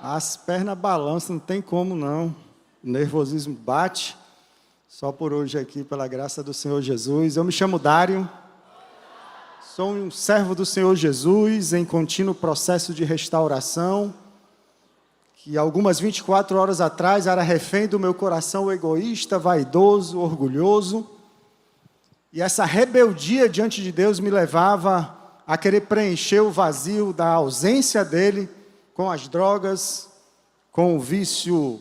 As pernas balançam, não tem como não. O nervosismo bate. Só por hoje aqui, pela graça do Senhor Jesus. Eu me chamo Dário. Sou um servo do Senhor Jesus em contínuo processo de restauração. Que algumas 24 horas atrás era refém do meu coração egoísta, vaidoso, orgulhoso. E essa rebeldia diante de Deus me levava a querer preencher o vazio da ausência dele com as drogas, com o vício.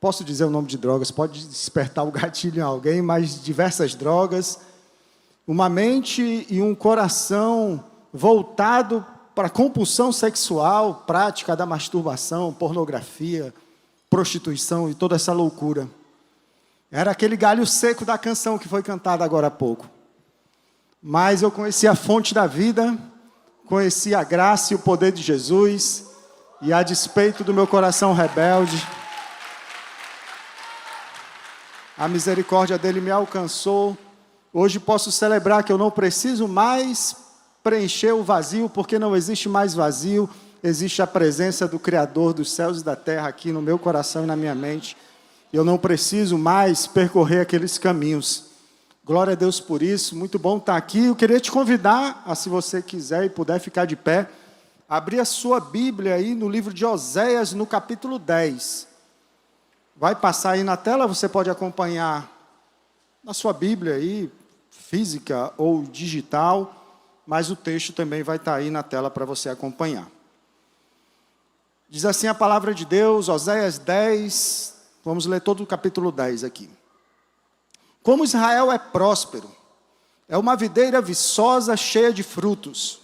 Posso dizer o nome de drogas, pode despertar o gatilho em alguém, mas diversas drogas. Uma mente e um coração voltado para a compulsão sexual, prática da masturbação, pornografia, prostituição e toda essa loucura. Era aquele galho seco da canção que foi cantada agora há pouco. Mas eu conheci a fonte da vida, conheci a graça e o poder de Jesus, e a despeito do meu coração rebelde, a misericórdia dele me alcançou. Hoje posso celebrar que eu não preciso mais preencher o vazio, porque não existe mais vazio, existe a presença do Criador dos céus e da terra aqui no meu coração e na minha mente. Eu não preciso mais percorrer aqueles caminhos. Glória a Deus por isso, muito bom estar aqui. Eu queria te convidar, se você quiser e puder ficar de pé, abrir a sua Bíblia aí no livro de Oséias, no capítulo 10. Vai passar aí na tela, você pode acompanhar na sua Bíblia aí, física ou digital, mas o texto também vai estar aí na tela para você acompanhar. Diz assim a palavra de Deus, Oséias 10, vamos ler todo o capítulo 10 aqui. Como Israel é próspero, é uma videira viçosa cheia de frutos,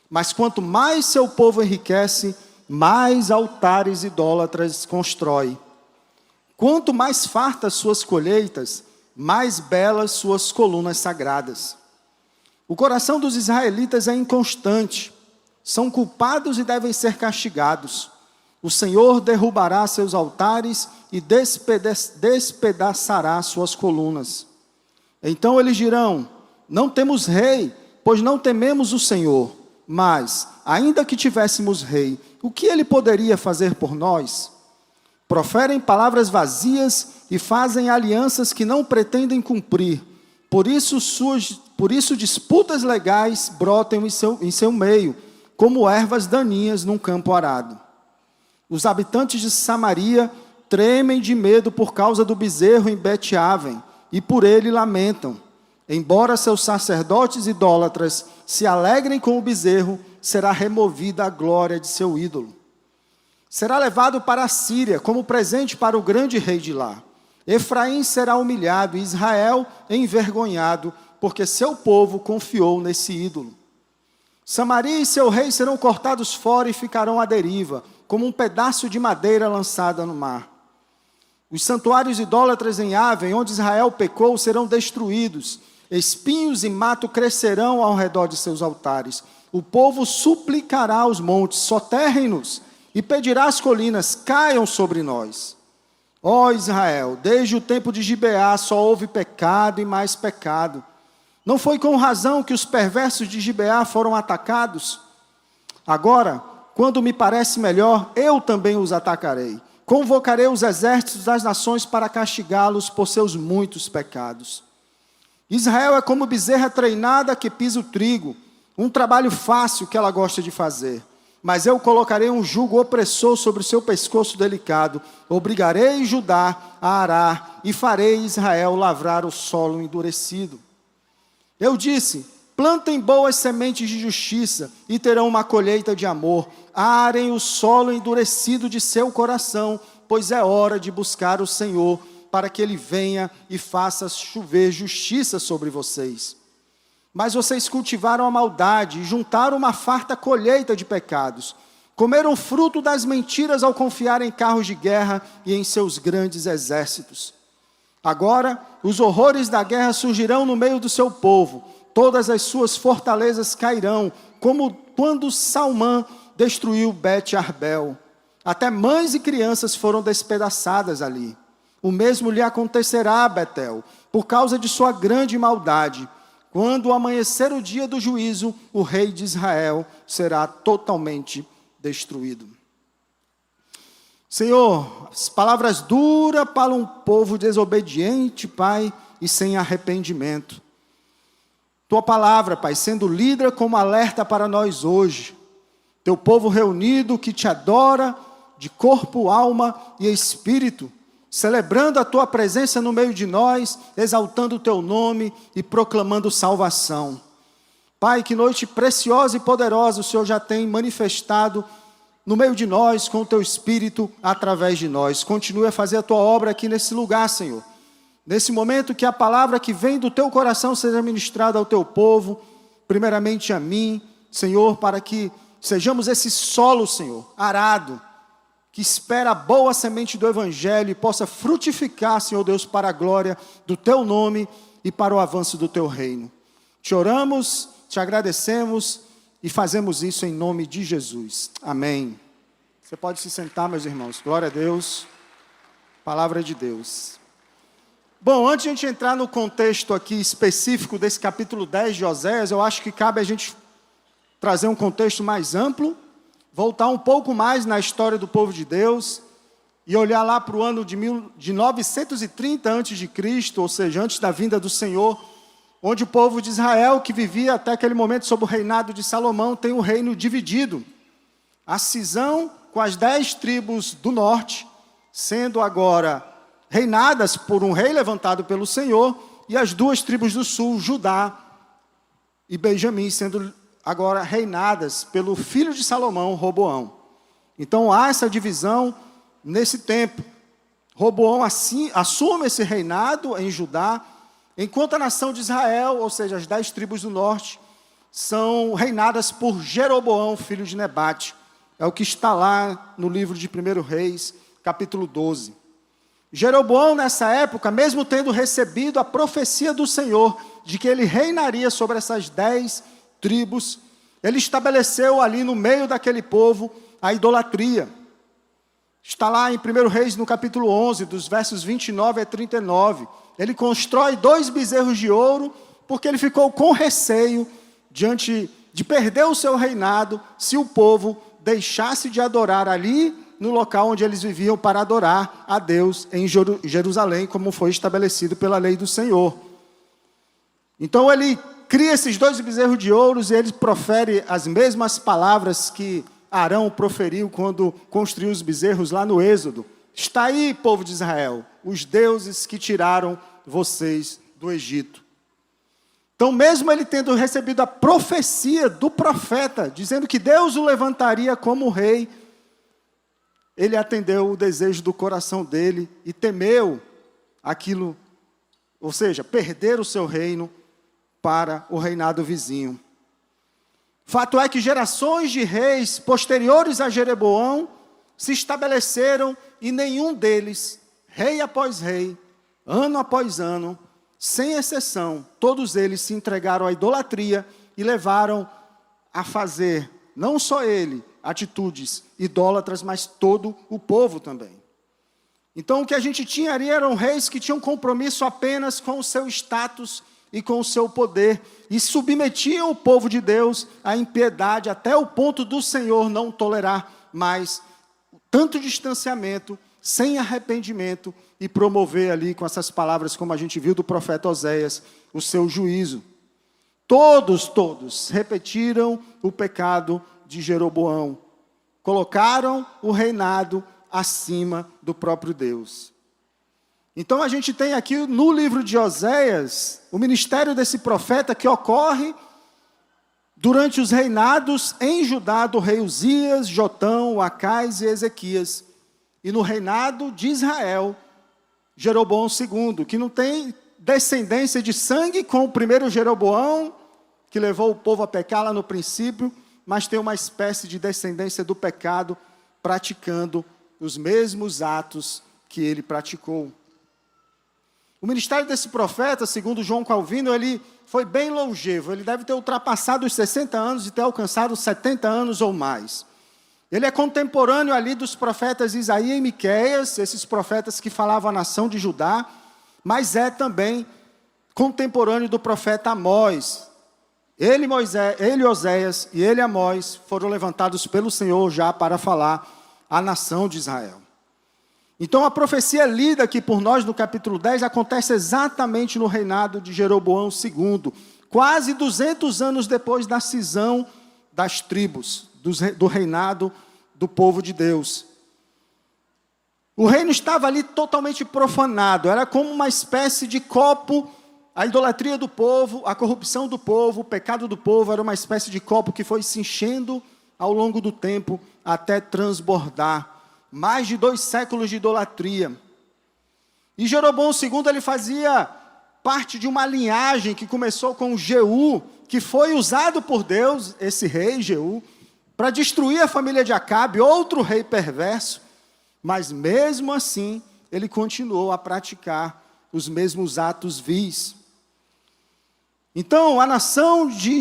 mas quanto mais seu povo enriquece, mais altares idólatras constrói. Quanto mais fartas suas colheitas, mais belas suas colunas sagradas. O coração dos israelitas é inconstante, são culpados e devem ser castigados. O Senhor derrubará seus altares e despedaçará suas colunas. Então eles dirão: não temos rei, pois não tememos o Senhor. Mas, ainda que tivéssemos rei, o que ele poderia fazer por nós? Proferem palavras vazias e fazem alianças que não pretendem cumprir. Por isso disputas legais brotam em seu meio, como ervas daninhas num campo arado. Os habitantes de Samaria tremem de medo por causa do bezerro em Bet-Aven, e por ele lamentam. Embora seus sacerdotes idólatras se alegrem com o bezerro, será removida a glória de seu ídolo. Será levado para a Síria como presente para o grande rei de lá. Efraim será humilhado e Israel envergonhado, porque seu povo confiou nesse ídolo. Samaria e seu rei serão cortados fora e ficarão à deriva, como um pedaço de madeira lançada no mar. Os santuários idólatras em Aven, onde Israel pecou, serão destruídos. Espinhos e mato crescerão ao redor de seus altares. O povo suplicará aos montes: soterrem-nos, e pedirá às colinas: caiam sobre nós. Ó Israel, desde o tempo de Gibeá só houve pecado e mais pecado. Não foi com razão que os perversos de Gibeá foram atacados? Agora, quando me parece melhor, eu também os atacarei. Convocarei os exércitos das nações para castigá-los por seus muitos pecados. Israel é como bezerra treinada que pisa o trigo, um trabalho fácil que ela gosta de fazer. Mas eu colocarei um jugo opressor sobre o seu pescoço delicado, obrigarei Judá a arar e farei Israel lavrar o solo endurecido. Eu disse: plantem boas sementes de justiça e terão uma colheita de amor. Arem o solo endurecido de seu coração, pois é hora de buscar o Senhor, para que Ele venha e faça chover justiça sobre vocês. Mas vocês cultivaram a maldade e juntaram uma farta colheita de pecados. Comeram fruto das mentiras ao confiar em carros de guerra e em seus grandes exércitos. Agora, os horrores da guerra surgirão no meio do seu povo. Todas as suas fortalezas cairão, como quando Salmã destruiu Bet-Arbel. Até mães e crianças foram despedaçadas ali. O mesmo lhe acontecerá a Betel, por causa de sua grande maldade. Quando amanhecer o dia do juízo, o rei de Israel será totalmente destruído. Senhor, as palavras duras para um povo desobediente, Pai, e sem arrependimento. Tua palavra, Pai, sendo lida como alerta para nós hoje. Teu povo reunido que te adora de corpo, alma e espírito, celebrando a tua presença no meio de nós, exaltando o teu nome e proclamando salvação. Pai, que noite preciosa e poderosa o Senhor já tem manifestado no meio de nós, com o teu Espírito, através de nós. Continue a fazer a tua obra aqui nesse lugar, Senhor. Nesse momento que a palavra que vem do teu coração seja ministrada ao teu povo, primeiramente a mim, Senhor, para que sejamos esse solo, Senhor, arado, que espera a boa semente do Evangelho e possa frutificar, Senhor Deus, para a glória do teu nome e para o avanço do teu reino. Te oramos, te agradecemos e fazemos isso em nome de Jesus. Amém. Você pode se sentar, meus irmãos. Glória a Deus. Palavra de Deus. Bom, antes de a gente entrar no contexto aqui específico desse capítulo 10 de Oséias, eu acho que cabe a gente trazer um contexto mais amplo, voltar um pouco mais na história do povo de Deus e olhar lá para o ano de 930 a.C., ou seja, antes da vinda do Senhor, onde o povo de Israel, que vivia até aquele momento sob o reinado de Salomão, tem um reino dividido. A cisão com as 10 tribos do norte, sendo agora reinadas por um rei levantado pelo Senhor, e as 2 tribos do sul, Judá e Benjamim, sendo agora reinadas pelo filho de Salomão, Roboão. Então há essa divisão nesse tempo. Roboão assim, assume esse reinado em Judá, enquanto a nação de Israel, ou seja, as 10 tribos do norte, são reinadas por Jeroboão, filho de Nebate. É o que está lá no livro de 1 Reis, capítulo 12. Jeroboão, nessa época, mesmo tendo recebido a profecia do Senhor, de que ele reinaria sobre essas 10 tribos, ele estabeleceu ali no meio daquele povo a idolatria. Está lá em 1 Reis, no capítulo 11, dos versos 29 a 39. Ele constrói 2 bezerros de ouro, porque ele ficou com receio diante de perder o seu reinado, se o povo deixasse de adorar ali, no local onde eles viviam, para adorar a Deus em Jerusalém, como foi estabelecido pela lei do Senhor. Então ele cria esses 2 bezerros de ouro e ele profere as mesmas palavras que Arão proferiu quando construiu os bezerros lá no Êxodo. Está aí, povo de Israel, os deuses que tiraram vocês do Egito. Então, mesmo ele tendo recebido a profecia do profeta, dizendo que Deus o levantaria como rei, ele atendeu o desejo do coração dele e temeu aquilo, ou seja, perder o seu reino para o reinado vizinho. Fato é que gerações de reis posteriores a Jeroboão se estabeleceram e nenhum deles, rei após rei, ano após ano, sem exceção, todos eles se entregaram à idolatria e levaram a fazer, não só ele, atitudes idólatras, mas todo o povo também. Então o que a gente tinha ali eram reis que tinham compromisso apenas com o seu status e com o seu poder, e submetiam o povo de Deus à impiedade, até o ponto do Senhor não tolerar mais tanto distanciamento, sem arrependimento, e promover ali com essas palavras, como a gente viu do profeta Oséias, o seu juízo. Todos repetiram o pecado de Jeroboão. Colocaram o reinado acima do próprio Deus. Então a gente tem aqui no livro de Oséias, o ministério desse profeta que ocorre durante os reinados em Judá do rei Uzias, Jotão, Acais e Ezequias. E no reinado de Israel, Jeroboão II, que não tem descendência de sangue com o primeiro Jeroboão, que levou o povo a pecar lá no princípio, mas tem uma espécie de descendência do pecado, praticando os mesmos atos que ele praticou. O ministério desse profeta, segundo João Calvino, ele foi bem longevo. Ele deve ter ultrapassado os 60 anos e ter alcançado 70 anos ou mais. Ele é contemporâneo ali dos profetas Isaías e Miqueias, esses profetas que falavam a nação de Judá, mas é também contemporâneo do profeta Amós. Ele, Oséias e ele, Amós, foram levantados pelo Senhor já para falar à nação de Israel. Então a profecia lida aqui por nós no capítulo 10 acontece exatamente no reinado de Jeroboão II, quase 200 anos depois da cisão das tribos, do reinado do povo de Deus. O reino estava ali totalmente profanado, era como uma espécie de copo, a idolatria do povo, a corrupção do povo, o pecado do povo, era uma espécie de copo que foi se enchendo ao longo do tempo até transbordar. Mais de 2 séculos de idolatria. E Jeroboão II, ele fazia parte de uma linhagem que começou com Jeú, que foi usado por Deus, esse rei Jeú, para destruir a família de Acabe, outro rei perverso, mas mesmo assim, ele continuou a praticar os mesmos atos vis. Então, a nação de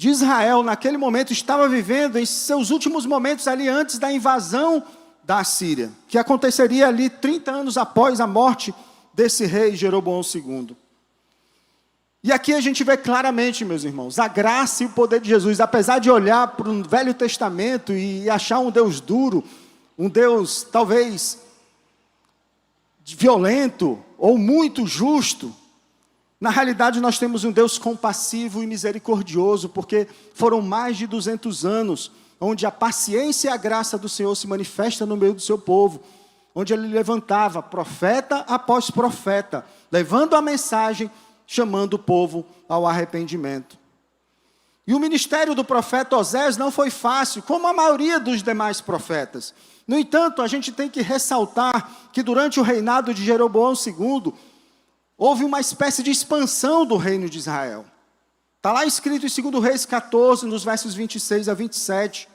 Israel, naquele momento, estava vivendo em seus últimos momentos ali antes da invasão da Assíria, que aconteceria ali 30 anos após a morte desse rei Jeroboão II. E aqui a gente vê claramente, meus irmãos, a graça e o poder de Jesus. Apesar de olhar para o Velho Testamento e achar um Deus duro, um Deus talvez violento ou muito justo, na realidade nós temos um Deus compassivo e misericordioso, porque foram mais de 200 anos onde a paciência e a graça do Senhor se manifesta no meio do seu povo, onde ele levantava profeta após profeta, levando a mensagem, chamando o povo ao arrependimento. E o ministério do profeta Osés não foi fácil, como a maioria dos demais profetas. No entanto, a gente tem que ressaltar que durante o reinado de Jeroboão II, houve uma espécie de expansão do reino de Israel. Está lá escrito em 2 Reis 14, nos versos 26 a 27.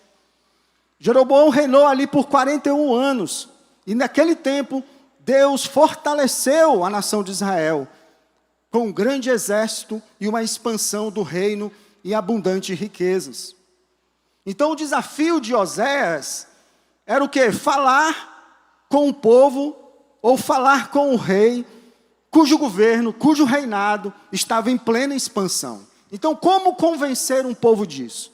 Jeroboão reinou ali por 41 anos. E naquele tempo, Deus fortaleceu a nação de Israel com um grande exército e uma expansão do reino e abundantes riquezas. Então o desafio de Oséias era o quê? Falar com o povo ou falar com o rei, cujo governo, cujo reinado estava em plena expansão. Então como convencer um povo disso?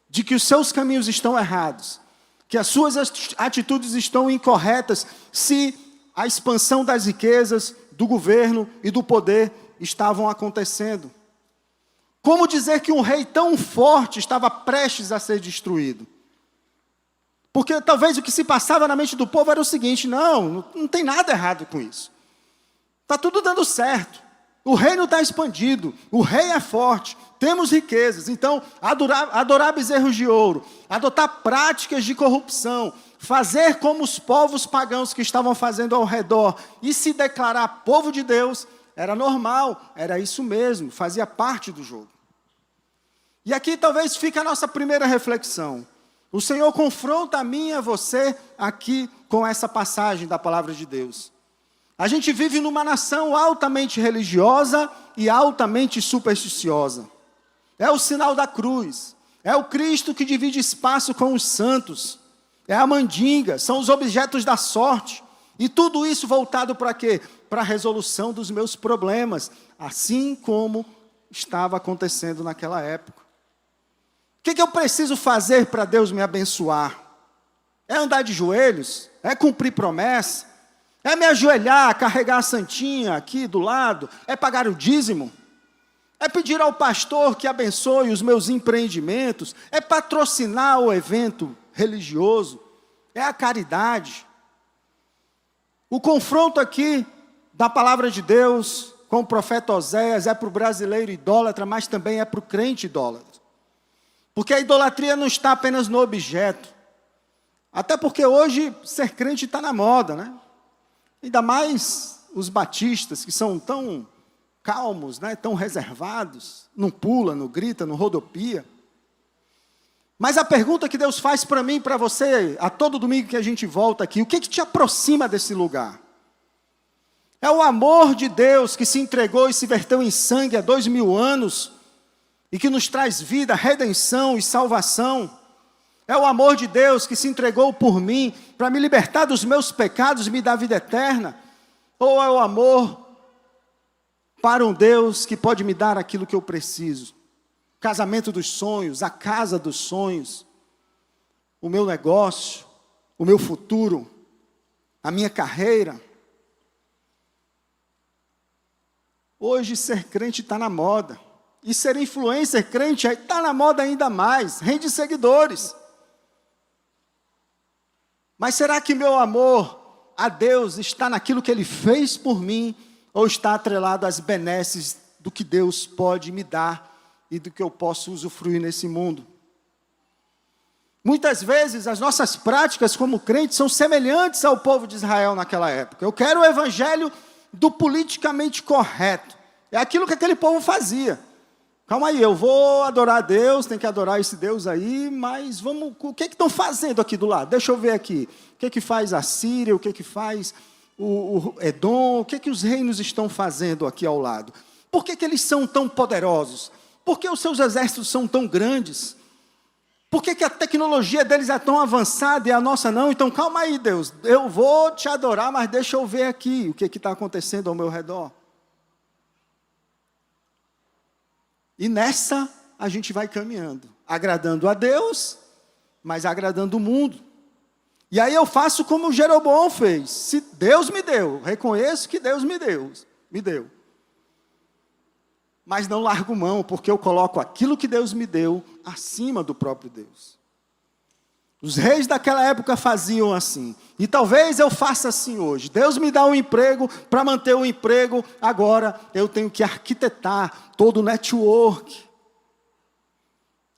De que os seus caminhos estão errados, que as suas atitudes estão incorretas, se a expansão das riquezas, do governo e do poder estavam acontecendo. Como dizer que um rei tão forte estava prestes a ser destruído? Porque talvez o que se passava na mente do povo era o seguinte: não tem nada errado com isso. Está tudo dando certo. O reino está expandido, o rei é forte, temos riquezas. Então, adorar bezerros de ouro, adotar práticas de corrupção, fazer como os povos pagãos que estavam fazendo ao redor e se declarar povo de Deus, era normal, era isso mesmo, fazia parte do jogo. E aqui talvez fique a nossa primeira reflexão. O Senhor confronta a mim e a você aqui com essa passagem da palavra de Deus. A gente vive numa nação altamente religiosa e altamente supersticiosa. É o sinal da cruz, é o Cristo que divide espaço com os santos, é a mandinga, são os objetos da sorte. E tudo isso voltado para quê? Para a resolução dos meus problemas, assim como estava acontecendo naquela época. O que eu preciso fazer para Deus me abençoar? É andar de joelhos? É cumprir promessa? É me ajoelhar, carregar a santinha aqui do lado? É pagar o dízimo? É pedir ao pastor que abençoe os meus empreendimentos? É patrocinar o evento religioso? É a caridade? O confronto aqui da palavra de Deus com o profeta Oséias é para o brasileiro idólatra, mas também é para o crente idólatra. Porque a idolatria não está apenas no objeto. Até porque hoje ser crente está na moda, né? Ainda mais os batistas, que são tão calmos, né? Tão reservados, não pula, não grita, não rodopia. Mas a pergunta que Deus faz para mim e para você, a todo domingo que a gente volta aqui, o que te aproxima desse lugar? É o amor de Deus que se entregou e se verteu em sangue há 2000 anos, e que nos traz vida, redenção e salvação. É o amor de Deus que se entregou por mim, para me libertar dos meus pecados e me dar vida eterna? Ou é o amor para um Deus que pode me dar aquilo que eu preciso? O casamento dos sonhos, a casa dos sonhos, o meu negócio, o meu futuro. a minha carreira. Hoje ser crente está na moda. E ser influencer crente está na moda ainda mais, rende seguidores. Mas será que meu amor a Deus está naquilo que Ele fez por mim, ou está atrelado às benesses do que Deus pode me dar e do que eu posso usufruir nesse mundo? Muitas vezes as nossas práticas como crentes são semelhantes ao povo de Israel naquela época. Eu quero o evangelho do politicamente correto. É aquilo que aquele povo fazia. Calma aí, eu vou adorar a Deus, tem que adorar esse Deus aí, mas vamos, o que estão fazendo aqui do lado? Deixa eu ver aqui. O que faz a Síria, o que faz o Edom, o que os reinos estão fazendo aqui ao lado? Por que eles são tão poderosos? Por que os seus exércitos são tão grandes? Por que a tecnologia deles é tão avançada e a nossa não? Então calma aí, Deus, eu vou te adorar, mas deixa eu ver aqui o que está acontecendo ao meu redor. E nessa a gente vai caminhando, agradando a Deus, mas agradando o mundo. E aí eu faço como Jeroboão fez. Se Deus me deu, reconheço que Deus me deu. Mas não largo mão, porque eu coloco aquilo que Deus me deu acima do próprio Deus. Os reis daquela época faziam assim. E talvez eu faça assim hoje. Deus me dá um emprego, para manter o emprego, agora eu tenho que arquitetar todo o network.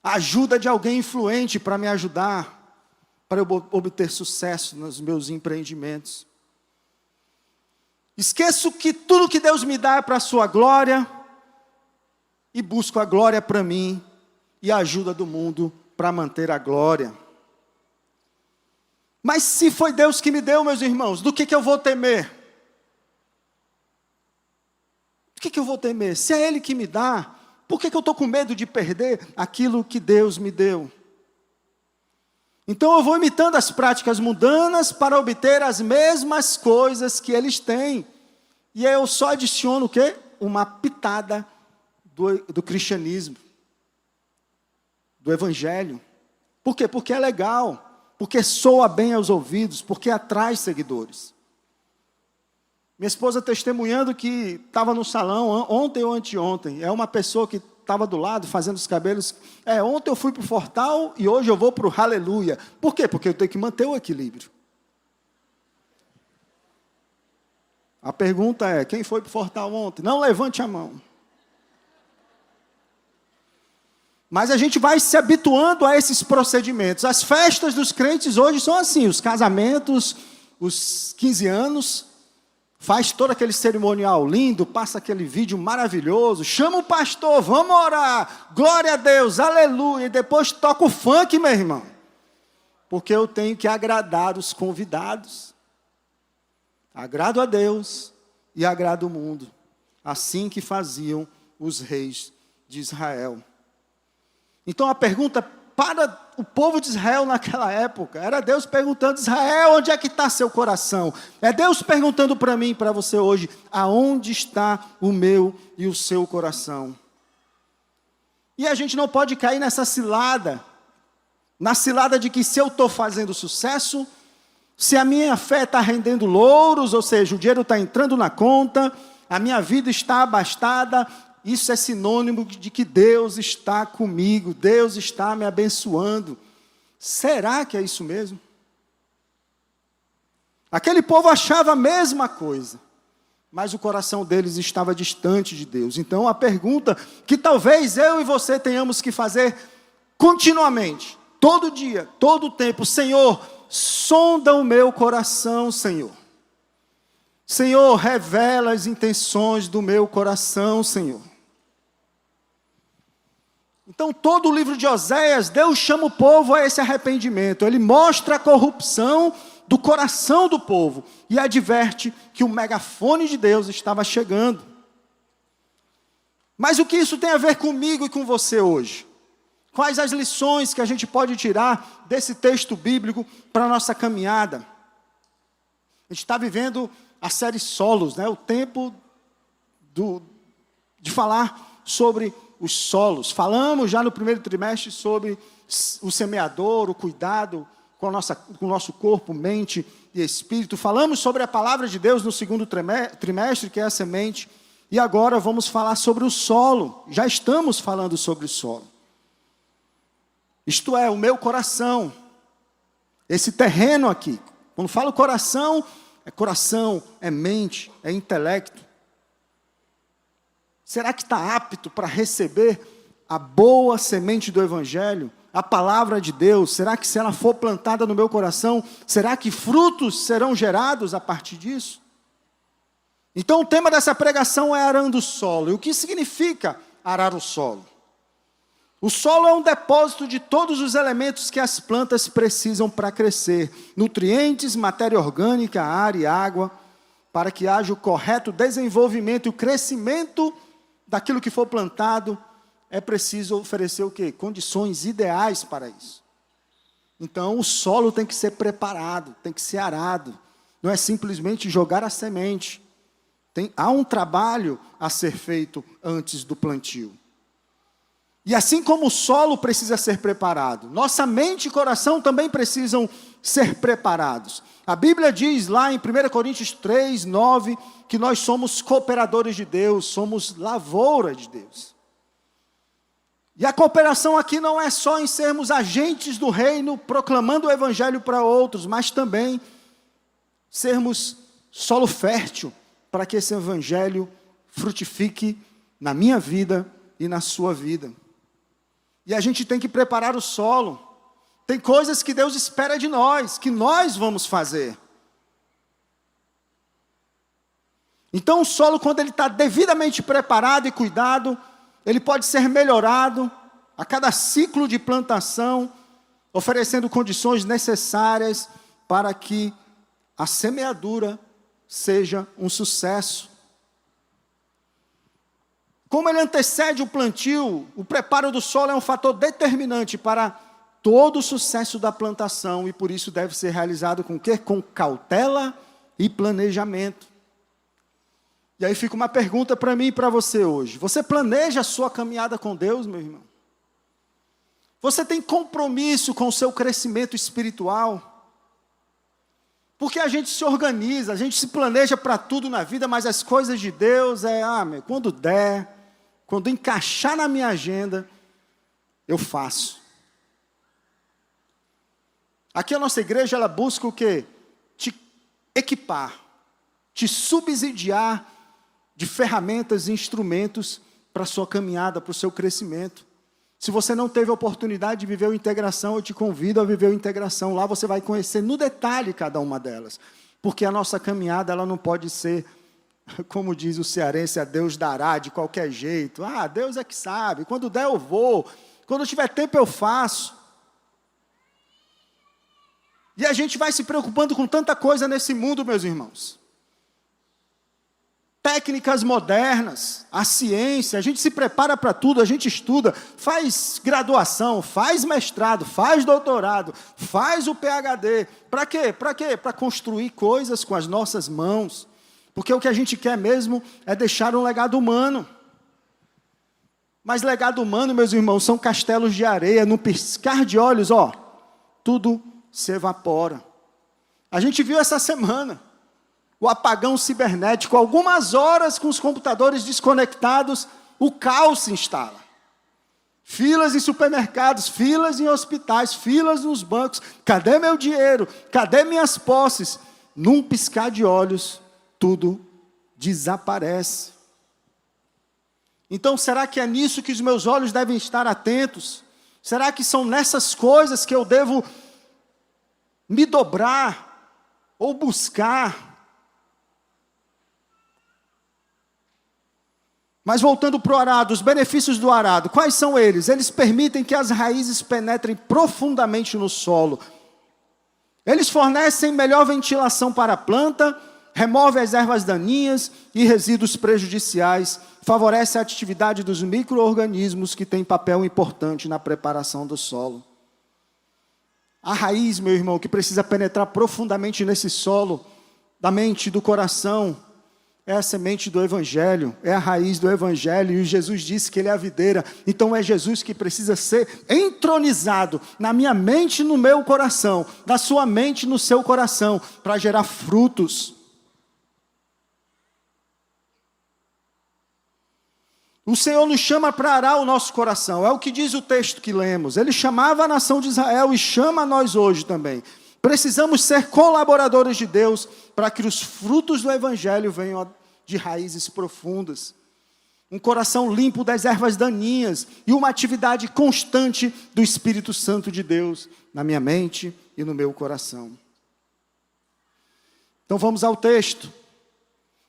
A ajuda de alguém influente para me ajudar, para eu obter sucesso nos meus empreendimentos. Esqueço que tudo que Deus me dá é para a sua glória, e busco a glória para mim, e a ajuda do mundo para manter a glória. Mas se foi Deus que me deu, meus irmãos, do que eu vou temer? Do que eu vou temer? Se é Ele que me dá, por que eu estou com medo de perder aquilo que Deus me deu? Então eu vou imitando as práticas mundanas para obter as mesmas coisas que eles têm. E aí eu só adiciono o quê? Uma pitada do cristianismo, do evangelho. Por quê? Porque é legal. Porque soa bem aos ouvidos, porque atrai seguidores. Minha esposa testemunhando que estava no salão ontem ou anteontem. É uma pessoa que estava do lado fazendo os cabelos. Ontem eu fui para o Fortal e hoje eu vou para o Aleluia. Por quê? Porque eu tenho que manter o equilíbrio. A pergunta é, quem foi para o Fortal ontem? Não levante a mão. Mas a gente vai se habituando a esses procedimentos. As festas dos crentes hoje são assim, os casamentos, os 15 anos, faz todo aquele cerimonial lindo, passa aquele vídeo maravilhoso, chama o pastor, vamos orar, glória a Deus, aleluia, e depois toca o funk, meu irmão. Porque eu tenho que agradar os convidados. Agrado a Deus e agrado o mundo. Assim que faziam os reis de Israel. Então a pergunta para o povo de Israel naquela época, era Deus perguntando, Israel, onde é que está seu coração? É Deus perguntando para mim e para você hoje, aonde está o meu e o seu coração? E a gente não pode cair nessa cilada, na cilada de que se eu estou fazendo sucesso, se a minha fé está rendendo louros, ou seja, o dinheiro está entrando na conta, a minha vida está abastada, isso é sinônimo de que Deus está comigo, Deus está me abençoando. Será que é isso mesmo? Aquele povo achava a mesma coisa, mas o coração deles estava distante de Deus. Então a pergunta que talvez eu e você tenhamos que fazer continuamente, todo dia, todo o tempo, Senhor, sonda o meu coração, Senhor. Senhor, revela as intenções do meu coração, Senhor. Então, todo o livro de Oséias, Deus chama o povo a esse arrependimento. Ele mostra a corrupção do coração do povo e adverte que o megafone de Deus estava chegando. Mas o que isso tem a ver comigo e com você hoje? Quais as lições que a gente pode tirar desse texto bíblico para a nossa caminhada? A gente está vivendo a série Solos, né? O tempo de falar sobre os solos. Falamos já no primeiro trimestre sobre o semeador, o cuidado com o nosso corpo, mente e espírito. Falamos sobre a palavra de Deus no segundo trimestre, que é a semente. E agora vamos falar sobre o solo. Já estamos falando sobre o solo. Isto é, o meu coração. Esse terreno aqui. Quando falo coração, é mente, é intelecto. Será que está apto para receber a boa semente do Evangelho? A palavra de Deus? Será que se ela for plantada no meu coração, será que frutos serão gerados a partir disso? Então o tema dessa pregação é arando o solo. E o que significa arar o solo? O solo é um depósito de todos os elementos que as plantas precisam para crescer. Nutrientes, matéria orgânica, ar e água, para que haja o correto desenvolvimento e o crescimento daquilo que for plantado. É preciso oferecer o quê? Condições ideais para isso. Então o solo tem que ser preparado, tem que ser arado. Não é simplesmente jogar a semente. Há um trabalho a ser feito antes do plantio. E assim como o solo precisa ser preparado, nossa mente e coração também precisam ser preparados. A Bíblia diz lá em 1 Coríntios 3, 9, que nós somos cooperadores de Deus, somos lavoura de Deus. E a cooperação aqui não é só em sermos agentes do reino, proclamando o Evangelho para outros, mas também sermos solo fértil, para que esse Evangelho frutifique na minha vida e na sua vida. E a gente tem que preparar o solo. Tem coisas que Deus espera de nós, que nós vamos fazer. Então o solo, quando ele está devidamente preparado e cuidado, ele pode ser melhorado a cada ciclo de plantação, oferecendo condições necessárias para que a semeadura seja um sucesso. Como ele antecede o plantio, o preparo do solo é um fator determinante para todo o sucesso da plantação, e por isso deve ser realizado com o quê? Com cautela e planejamento. E aí fica uma pergunta para mim e para você hoje. Você planeja a sua caminhada com Deus, meu irmão? Você tem compromisso com o seu crescimento espiritual? Porque a gente se organiza, a gente se planeja para tudo na vida, mas as coisas de Deus quando der, quando encaixar na minha agenda, eu faço. Aqui a nossa igreja, ela busca o quê? Te equipar, te subsidiar de ferramentas e instrumentos para a sua caminhada, para o seu crescimento. Se você não teve a oportunidade de viver o Integração, eu te convido a viver o Integração. Lá você vai conhecer no detalhe cada uma delas. Porque a nossa caminhada, ela não pode ser, como diz o cearense, a Deus dará de qualquer jeito. Deus é que sabe. Quando der eu vou. Quando eu tiver tempo eu faço. E a gente vai se preocupando com tanta coisa nesse mundo, meus irmãos. Técnicas modernas, a ciência, a gente se prepara para tudo, a gente estuda, faz graduação, faz mestrado, faz doutorado, faz o PhD. Para quê? Para quê? Para construir coisas com as nossas mãos. Porque o que a gente quer mesmo é deixar um legado humano. Mas legado humano, meus irmãos, são castelos de areia, num piscar de olhos, tudo se evapora. A gente viu essa semana o apagão cibernético, algumas horas com os computadores desconectados, o caos se instala. Filas em supermercados, filas em hospitais, filas nos bancos. Cadê meu dinheiro? Cadê minhas posses? Num piscar de olhos, tudo desaparece. Então, será que é nisso que os meus olhos devem estar atentos? Será que são nessas coisas que eu devo me dobrar ou buscar? Mas voltando para o arado, os benefícios do arado, quais são eles? Eles permitem que as raízes penetrem profundamente no solo. Eles fornecem melhor ventilação para a planta, removem as ervas daninhas e resíduos prejudiciais, favorece a atividade dos micro-organismos que têm papel importante na preparação do solo. A raiz, meu irmão, que precisa penetrar profundamente nesse solo, da mente, do coração, é a semente do Evangelho, é a raiz do Evangelho, e Jesus disse que Ele é a videira, então é Jesus que precisa ser entronizado na minha mente e no meu coração, na sua mente e no seu coração, para gerar frutos. O Senhor nos chama para arar o nosso coração, é o que diz o texto que lemos. Ele chamava a nação de Israel e chama a nós hoje também. Precisamos ser colaboradores de Deus para que os frutos do Evangelho venham de raízes profundas. Um coração limpo das ervas daninhas e uma atividade constante do Espírito Santo de Deus na minha mente e no meu coração. Então vamos ao texto.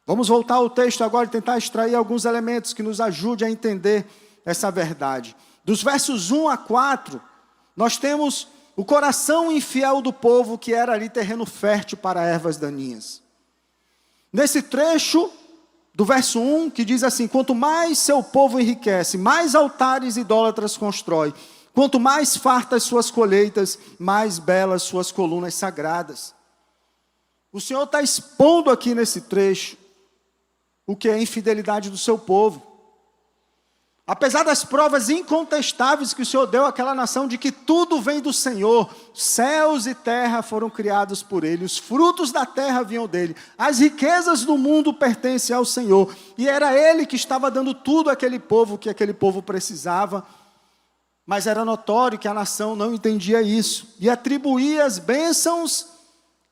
Vamos voltar ao texto agora e tentar extrair alguns elementos que nos ajudem a entender essa verdade. Dos versos 1 a 4, nós temos o coração infiel do povo que era ali terreno fértil para ervas daninhas. Nesse trecho do verso 1, que diz assim: quanto mais seu povo enriquece, mais altares idólatras constrói. Quanto mais fartas suas colheitas, mais belas suas colunas sagradas. O Senhor está expondo aqui nesse trecho o que é a infidelidade do seu povo. Apesar das provas incontestáveis que o Senhor deu àquela nação de que tudo vem do Senhor, céus e terra foram criados por Ele, os frutos da terra vinham dEle, as riquezas do mundo pertencem ao Senhor, e era Ele que estava dando tudo àquele povo que aquele povo precisava, mas era notório que a nação não entendia isso, e atribuía as bênçãos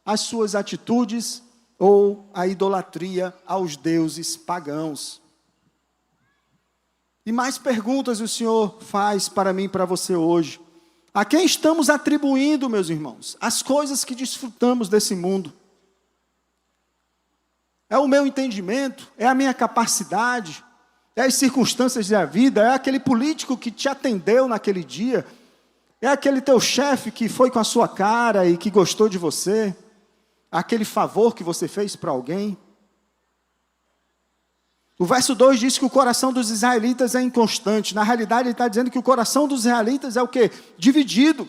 às suas atitudes, ou à idolatria aos deuses pagãos. E mais perguntas o Senhor faz para mim e para você hoje. A quem estamos atribuindo, meus irmãos, as coisas que desfrutamos desse mundo? É o meu entendimento? É a minha capacidade? É as circunstâncias da vida? É aquele político que te atendeu naquele dia? É aquele teu chefe que foi com a sua cara e que gostou de você? Aquele favor que você fez para alguém? O verso 2 diz que o coração dos israelitas é inconstante. Na realidade, ele está dizendo que o coração dos israelitas é o quê? Dividido.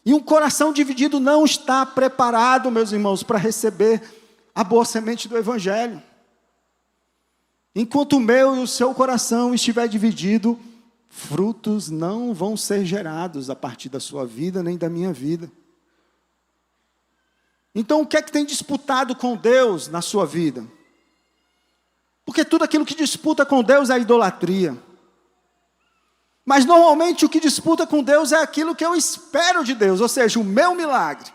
E um coração dividido não está preparado, meus irmãos, para receber a boa semente do Evangelho. Enquanto o meu e o seu coração estiver dividido, frutos não vão ser gerados a partir da sua vida, nem da minha vida. Então, o que é que tem disputado com Deus na sua vida? Porque tudo aquilo que disputa com Deus é idolatria. Mas normalmente o que disputa com Deus é aquilo que eu espero de Deus, ou seja, o meu milagre.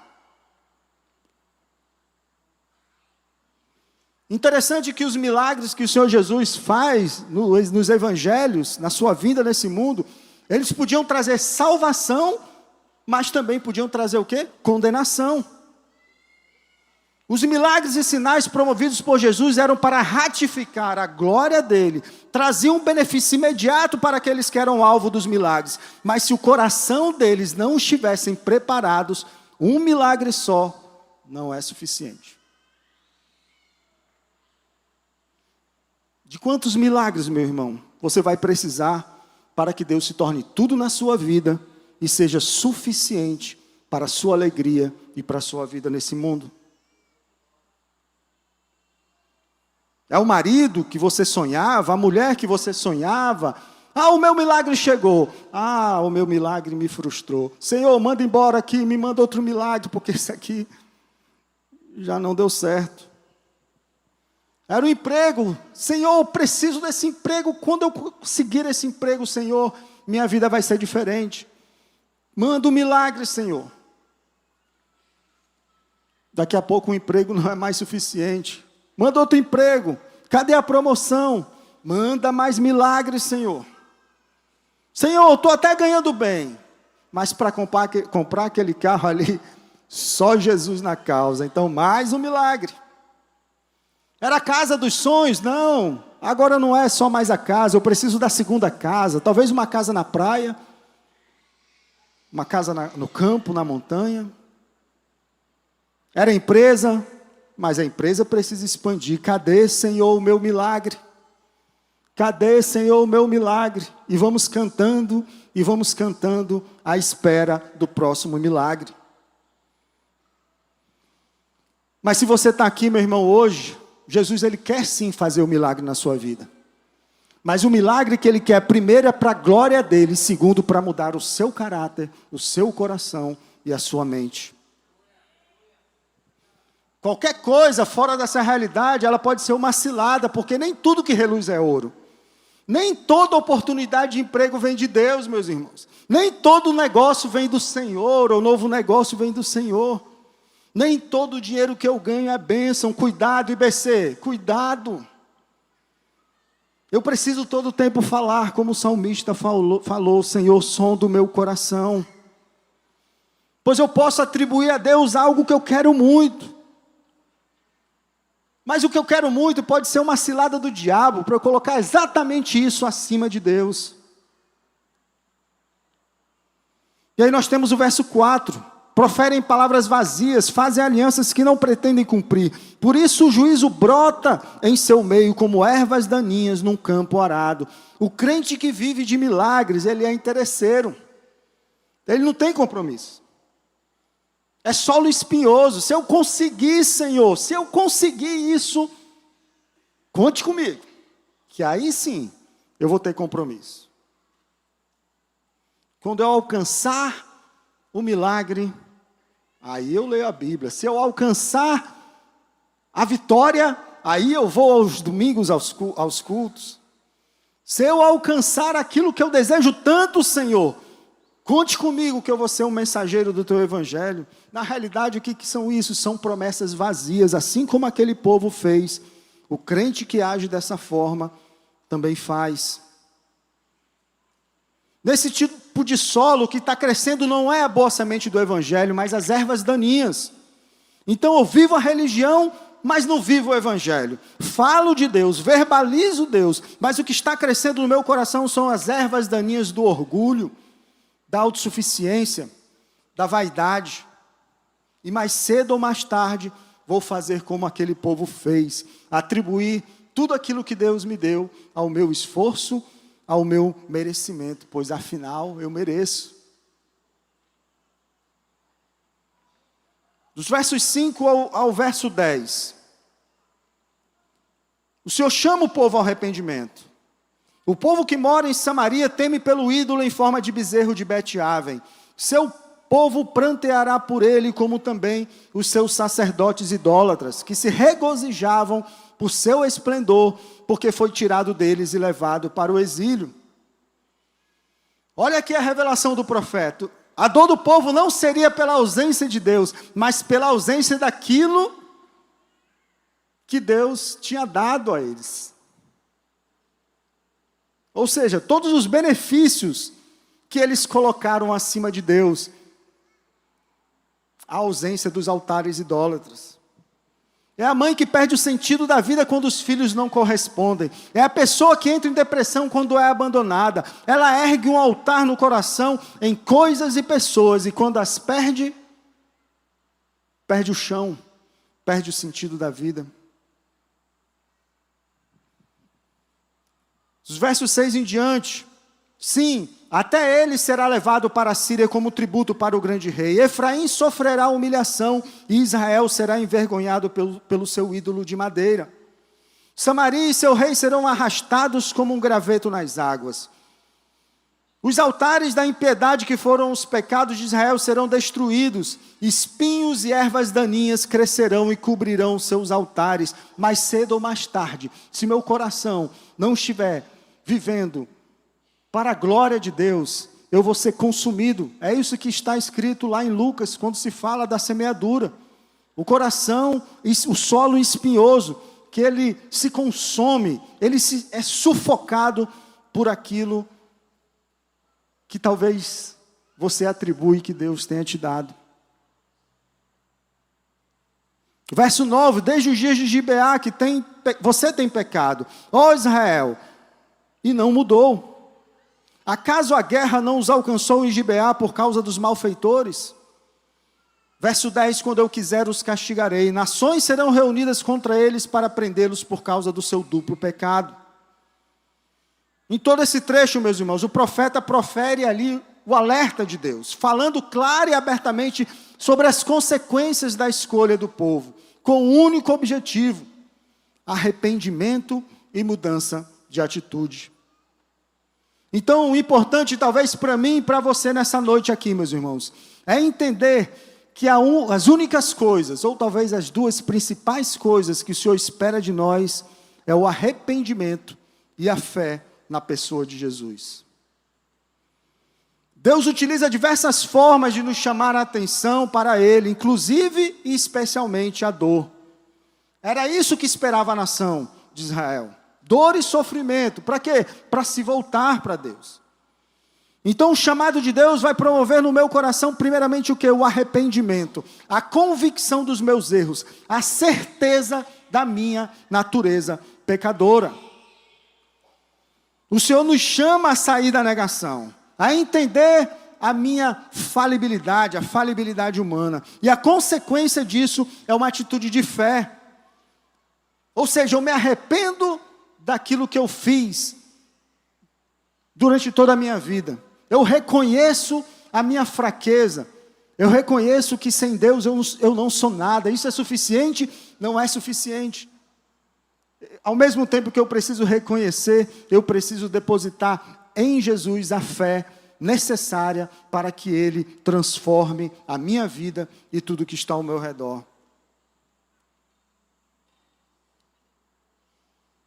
Interessante que os milagres que o Senhor Jesus faz nos evangelhos, na sua vida nesse mundo, eles podiam trazer salvação, mas também podiam trazer o quê? Condenação. Os milagres e sinais promovidos por Jesus eram para ratificar a glória dele, traziam um benefício imediato para aqueles que eram alvo dos milagres. Mas se o coração deles não estivessem preparados, um milagre só não é suficiente. De quantos milagres, meu irmão, você vai precisar para que Deus se torne tudo na sua vida e seja suficiente para a sua alegria e para a sua vida nesse mundo? É o marido que você sonhava, a mulher que você sonhava. Ah, o meu milagre chegou. Ah, o meu milagre me frustrou. Senhor, manda embora aqui, me manda outro milagre, porque esse aqui já não deu certo. Era um emprego. Senhor, eu preciso desse emprego. Quando eu conseguir esse emprego, Senhor, minha vida vai ser diferente. Manda um milagre, Senhor. Daqui a pouco o emprego não é mais suficiente. Manda outro emprego. Cadê a promoção? Manda mais milagres, Senhor. Senhor, estou até ganhando bem. Mas para comprar aquele carro ali, só Jesus na causa. Então, mais um milagre. Era a casa dos sonhos? Não. Agora não é só mais a casa. Eu preciso da segunda casa. Talvez uma casa na praia. Uma casa no campo, na montanha. Era empresa. Mas a empresa precisa expandir. Cadê, Senhor, o meu milagre? Cadê, Senhor, o meu milagre? E vamos cantando à espera do próximo milagre. Mas se você está aqui, meu irmão, hoje, Jesus ele quer sim fazer o milagre na sua vida. Mas o milagre que ele quer, primeiro é para a glória dele, segundo para mudar o seu caráter, o seu coração e a sua mente. Qualquer coisa fora dessa realidade, ela pode ser uma cilada, porque nem tudo que reluz é ouro. Nem toda oportunidade de emprego vem de Deus, meus irmãos. Nem todo negócio vem do Senhor, ou novo negócio vem do Senhor. Nem todo o dinheiro que eu ganho é bênção. Cuidado, IBC, cuidado. Eu preciso todo o tempo falar, como o salmista falou, Senhor, som do meu coração. Pois eu posso atribuir a Deus algo que eu quero muito. Mas o que eu quero muito pode ser uma cilada do diabo, para eu colocar exatamente isso acima de Deus. E aí nós temos o verso 4. Proferem palavras vazias, fazem alianças que não pretendem cumprir. Por isso o juízo brota em seu meio, como ervas daninhas num campo arado. O crente que vive de milagres, ele é interesseiro. Ele não tem compromisso. É solo espinhoso. Se eu conseguir, Senhor, se eu conseguir isso, conte comigo, que aí sim eu vou ter compromisso. Quando eu alcançar o milagre, aí eu leio a Bíblia. Se eu alcançar a vitória, aí eu vou aos domingos aos cultos. Se eu alcançar aquilo que eu desejo tanto, Senhor, conte comigo que eu vou ser um mensageiro do teu evangelho. Na realidade, o que são isso? São promessas vazias, assim como aquele povo fez. O crente que age dessa forma também faz. Nesse tipo de solo, o que está crescendo não é a boa semente do evangelho, mas as ervas daninhas. Então eu vivo a religião, mas não vivo o evangelho. Falo de Deus, verbalizo Deus, mas o que está crescendo no meu coração são as ervas daninhas do orgulho, da autossuficiência, da vaidade. E mais cedo ou mais tarde, vou fazer como aquele povo fez, atribuir tudo aquilo que Deus me deu ao meu esforço, ao meu merecimento, pois afinal eu mereço. Dos versos 5 ao verso 10. O Senhor chama o povo ao arrependimento. O povo que mora em Samaria teme pelo ídolo em forma de bezerro de Bet-Aven. Seu povo pranteará por ele, como também os seus sacerdotes idólatras, que se regozijavam por seu esplendor, porque foi tirado deles e levado para o exílio. Olha aqui a revelação do profeta. A dor do povo não seria pela ausência de Deus, mas pela ausência daquilo que Deus tinha dado a eles. Ou seja, todos os benefícios que eles colocaram acima de Deus, a ausência dos altares idólatras. É a mãe que perde o sentido da vida quando os filhos não correspondem. É a pessoa que entra em depressão quando é abandonada. Ela ergue um altar no coração em coisas e pessoas, e quando as perde, perde o chão, perde o sentido da vida. Os versos 6 em diante. Sim, até ele será levado para a Síria como tributo para o grande rei. Efraim sofrerá humilhação e Israel será envergonhado pelo seu ídolo de madeira. Samaria e seu rei serão arrastados como um graveto nas águas. Os altares da impiedade que foram os pecados de Israel serão destruídos. Espinhos e ervas daninhas crescerão e cobrirão seus altares. Mais cedo ou mais tarde, se meu coração não estiver vivendo para a glória de Deus, eu vou ser consumido. É isso que está escrito lá em Lucas, quando se fala da semeadura. O coração, o solo espinhoso, que ele se consome, é sufocado por aquilo que talvez você atribui que Deus tenha te dado. Verso 9, desde os dias de Gibeá, você tem pecado, ó Israel, e não mudou. Acaso a guerra não os alcançou em Gibeá por causa dos malfeitores? Verso 10, quando eu quiser os castigarei, nações serão reunidas contra eles para prendê-los por causa do seu duplo pecado. Em todo esse trecho, meus irmãos, o profeta profere ali o alerta de Deus, falando claro e abertamente sobre as consequências da escolha do povo, com um único objetivo: arrependimento e mudança de atitude. Então, o importante, talvez para mim e para você nessa noite aqui, meus irmãos, é entender que as únicas coisas, ou talvez as duas principais coisas que o Senhor espera de nós, é o arrependimento e a fé na pessoa de Jesus. Deus utiliza diversas formas de nos chamar a atenção para Ele, inclusive e especialmente a dor. Era isso que esperava a nação de Israel. Dor e sofrimento. Para quê? Para se voltar para Deus. Então o chamado de Deus vai promover no meu coração primeiramente o quê? O arrependimento. A convicção dos meus erros. A certeza da minha natureza pecadora. O Senhor nos chama a sair da negação. A entender a minha falibilidade, a falibilidade humana. E a consequência disso é uma atitude de fé. Ou seja, eu me arrependo daquilo que eu fiz durante toda a minha vida. Eu reconheço a minha fraqueza. Eu reconheço que sem Deus eu não sou nada. Isso é suficiente? Não é suficiente. Ao mesmo tempo que eu preciso reconhecer, eu preciso depositar em Jesus a fé necessária para que Ele transforme a minha vida e tudo que está ao meu redor.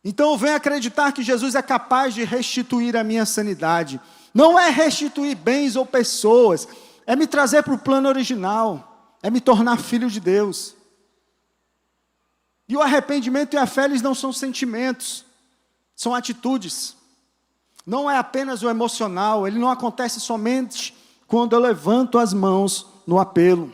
Então eu venho acreditar que Jesus é capaz de restituir a minha sanidade. Não é restituir bens ou pessoas, é me trazer para o plano original, é me tornar filho de Deus. E o arrependimento e a fé, eles não são sentimentos, são atitudes. Não é apenas o emocional, ele não acontece somente quando eu levanto as mãos no apelo.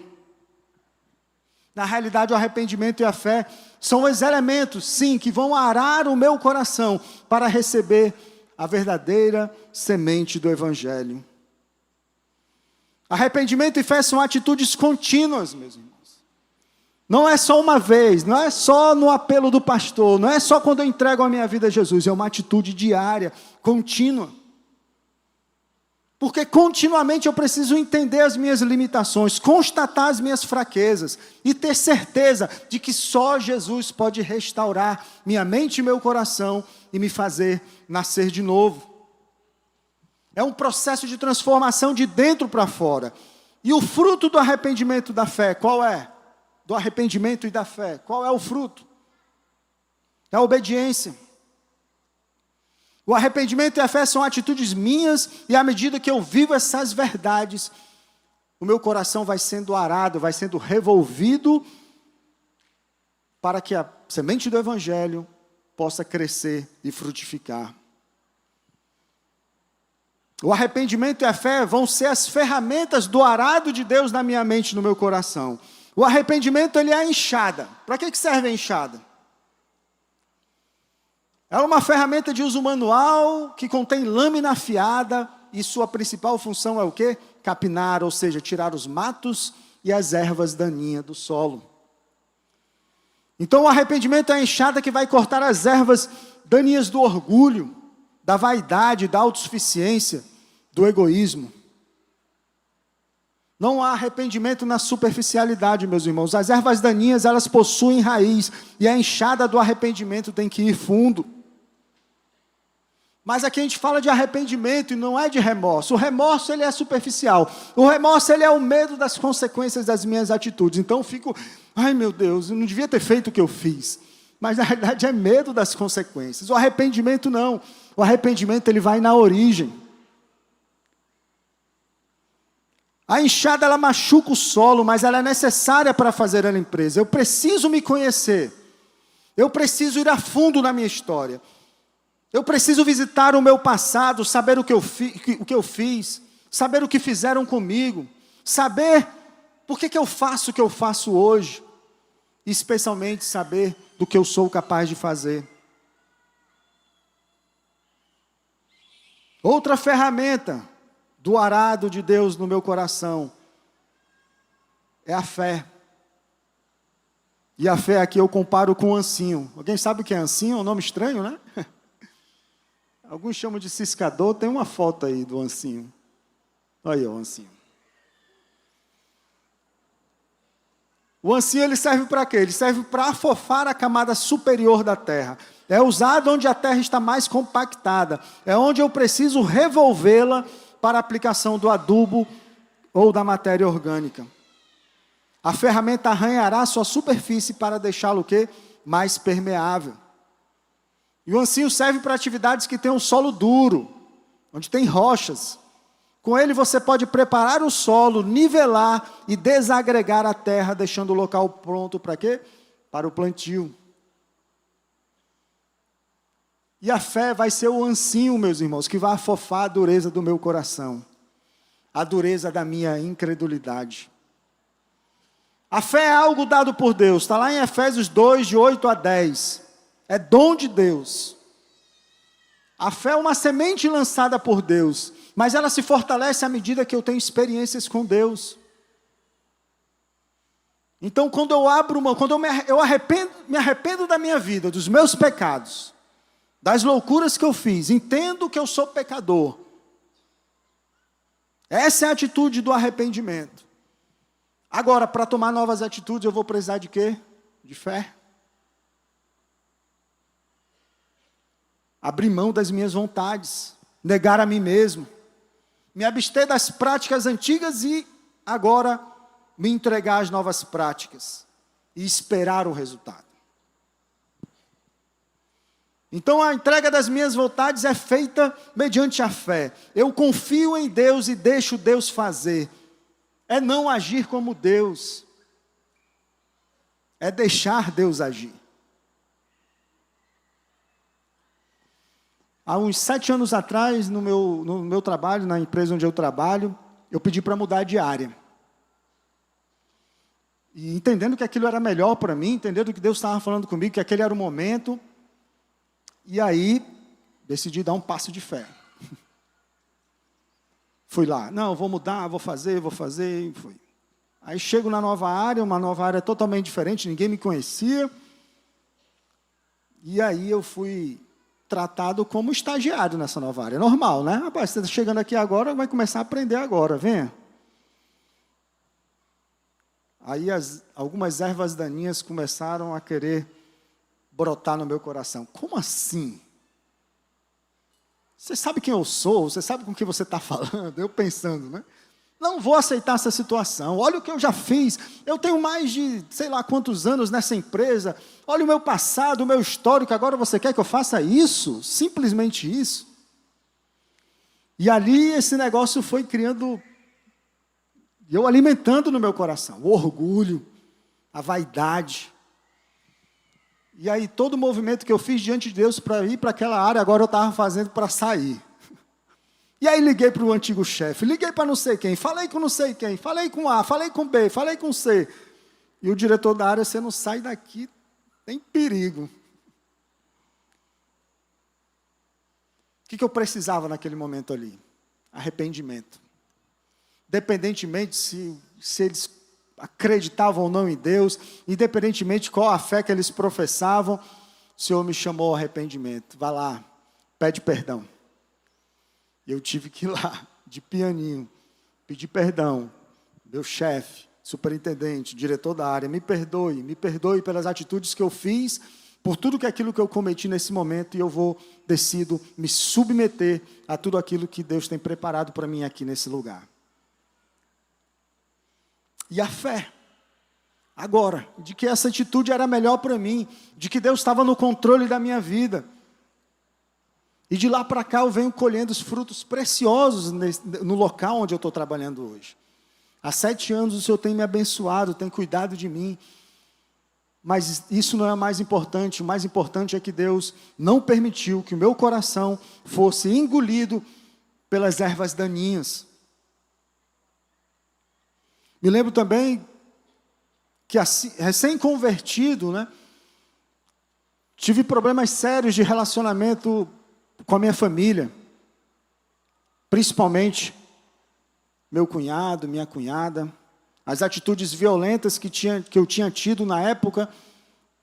Na realidade, o arrependimento e a fé são os elementos, sim, que vão arar o meu coração para receber a verdadeira semente do Evangelho. Arrependimento e fé são atitudes contínuas, meus irmãos. Não é só uma vez, não é só no apelo do pastor, não é só quando eu entrego a minha vida a Jesus, é uma atitude diária, contínua. Porque continuamente eu preciso entender as minhas limitações, constatar as minhas fraquezas e ter certeza de que só Jesus pode restaurar minha mente e meu coração e me fazer nascer de novo. É um processo de transformação de dentro para fora. E o fruto do arrependimento da fé, qual é? Do arrependimento e da fé, qual é o fruto? É a obediência. O arrependimento e a fé são atitudes minhas, e à medida que eu vivo essas verdades, o meu coração vai sendo arado, vai sendo revolvido, para que a semente do Evangelho possa crescer e frutificar. O arrependimento e a fé vão ser as ferramentas do arado de Deus na minha mente e no meu coração. O arrependimento, ele é a enxada. Para que serve a enxada? É uma ferramenta de uso manual que contém lâmina afiada e sua principal função é o quê? Capinar, ou seja, tirar os matos e as ervas daninhas do solo. Então o arrependimento é a enxada que vai cortar as ervas daninhas do orgulho, da vaidade, da autossuficiência, do egoísmo. Não há arrependimento na superficialidade, meus irmãos. As ervas daninhas, elas possuem raiz, e a enxada do arrependimento tem que ir fundo. Mas aqui a gente fala de arrependimento e não é de remorso. O remorso, ele é superficial. O remorso, ele é o medo das consequências das minhas atitudes. Então eu fico, ai meu Deus, eu não devia ter feito o que eu fiz. Mas na realidade é medo das consequências. O arrependimento não. O arrependimento, ele vai na origem. A enxada, ela machuca o solo, mas ela é necessária para fazer a limpeza. Eu preciso me conhecer. Eu preciso ir a fundo na minha história. Eu preciso visitar o meu passado, saber o que eu fiz, saber o que fizeram comigo, saber por que eu faço o que eu faço hoje, e especialmente saber do que eu sou capaz de fazer. Outra ferramenta do arado de Deus no meu coração é a fé. E a fé aqui eu comparo com o ancinho. Alguém sabe o que é ancinho? É um nome estranho, né? Alguns chamam de ciscador. Tem uma foto aí do ancinho. Olha aí o ancinho. O ancinho ele serve para quê? Ele serve para afofar a camada superior da terra. É usado onde a terra está mais compactada. É onde eu preciso revolvê-la para a aplicação do adubo ou da matéria orgânica. A ferramenta arranhará sua superfície para deixá-lo o quê? Mais permeável. E o ancinho serve para atividades que têm um solo duro, onde tem rochas. Com ele você pode preparar o solo, nivelar e desagregar a terra, deixando o local pronto para quê? Para o plantio. E a fé vai ser o ancinho, meus irmãos, que vai afofar a dureza do meu coração, a dureza da minha incredulidade. A fé é algo dado por Deus, está lá em Efésios 2, de 8 a 10. É dom de Deus. A fé é uma semente lançada por Deus, mas ela se fortalece à medida que eu tenho experiências com Deus. Então, quando eu abro mão, quando me arrependo da minha vida, dos meus pecados, das loucuras que eu fiz, entendo que eu sou pecador. Essa é a atitude do arrependimento. Agora, para tomar novas atitudes, eu vou precisar de quê? De fé. Abrir mão das minhas vontades, negar a mim mesmo, me abster das práticas antigas e agora me entregar às novas práticas e esperar o resultado. Então a entrega das minhas vontades é feita mediante a fé. Eu confio em Deus e deixo Deus fazer. É não agir como Deus. É deixar Deus agir. Há uns 7 anos atrás, no meu trabalho, na empresa onde eu trabalho, eu pedi para mudar de área. E entendendo que aquilo era melhor para mim, entendendo que Deus estava falando comigo, que aquele era o momento. E aí, decidi dar um passo de fé. Fui lá, não, vou mudar, vou fazer, e fui. Aí chego na nova área, uma nova área totalmente diferente, ninguém me conhecia. E aí eu fui tratado como estagiário nessa nova área. Normal, né? Rapaz, você está chegando aqui agora, vai começar a aprender agora, venha. Aí algumas ervas daninhas começaram a querer brotar no meu coração. Como assim? Você sabe quem eu sou? Você sabe com quem você está falando? Eu pensando, né? Não vou aceitar essa situação. Olha o que eu já fiz. Eu tenho mais de, sei lá quantos anos nessa empresa. Olha o meu passado, o meu histórico. Agora você quer que eu faça isso? Simplesmente isso. E ali esse negócio foi criando, eu alimentando no meu coração, o orgulho, a vaidade. E aí todo o movimento que eu fiz diante de Deus para ir para aquela área, agora eu estava fazendo para sair. E aí liguei para o antigo chefe, liguei para não sei quem, falei com não sei quem, falei com A, falei com B, falei com C. E o diretor da área, você não sai daqui, tem perigo. O que eu precisava naquele momento ali? Arrependimento. Independentemente se eles acreditavam ou não em Deus, independentemente de qual a fé que eles professavam, o Senhor me chamou ao arrependimento. Vá lá, pede perdão. Eu tive que ir lá, de pianinho, pedir perdão. Meu chefe, superintendente, diretor da área, me perdoe pelas atitudes que eu fiz, por tudo aquilo que eu cometi nesse momento, e eu decido me submeter a tudo aquilo que Deus tem preparado para mim aqui nesse lugar. E a fé, agora, de que essa atitude era melhor para mim, de que Deus estava no controle da minha vida. E de lá para cá eu venho colhendo os frutos preciosos no local onde eu estou trabalhando hoje. Há 7 anos o Senhor tem me abençoado, tem cuidado de mim. Mas isso não é o mais importante. O mais importante é que Deus não permitiu que o meu coração fosse engolido pelas ervas daninhas. Me lembro também que recém-convertido, né, tive problemas sérios de relacionamento com a minha família. Principalmente meu cunhado, minha cunhada. As atitudes violentas que eu tinha tido na época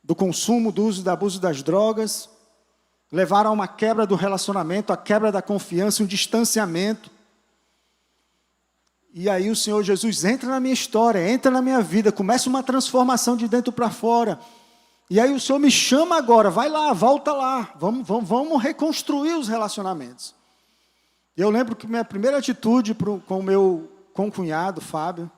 do consumo, do uso e do abuso das drogas, levaram a uma quebra do relacionamento, a quebra da confiança, um distanciamento. E aí o Senhor Jesus entra na minha história, entra na minha vida, começa uma transformação de dentro para fora. E aí o Senhor me chama agora, vai lá, volta lá, vamos reconstruir os relacionamentos. E eu lembro que minha primeira atitude com o meu concunhado, Fábio,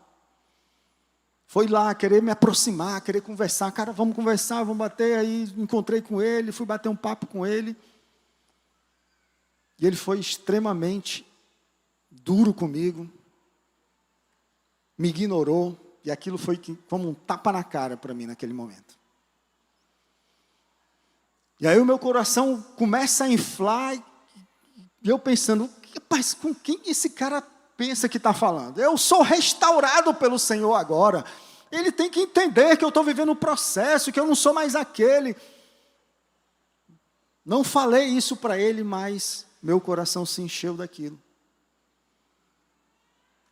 foi lá, querer me aproximar, querer conversar. Cara, vamos conversar, vamos bater. Aí encontrei com ele, fui bater um papo com ele. E ele foi extremamente duro comigo. Me ignorou. E aquilo foi como um tapa na cara para mim naquele momento. E aí o meu coração começa a inflar. E eu pensando, rapaz, com quem esse cara pensa que está falando? Eu sou restaurado pelo Senhor agora. Ele tem que entender que eu estou vivendo um processo, que eu não sou mais aquele. Não falei isso para ele, mas meu coração se encheu daquilo.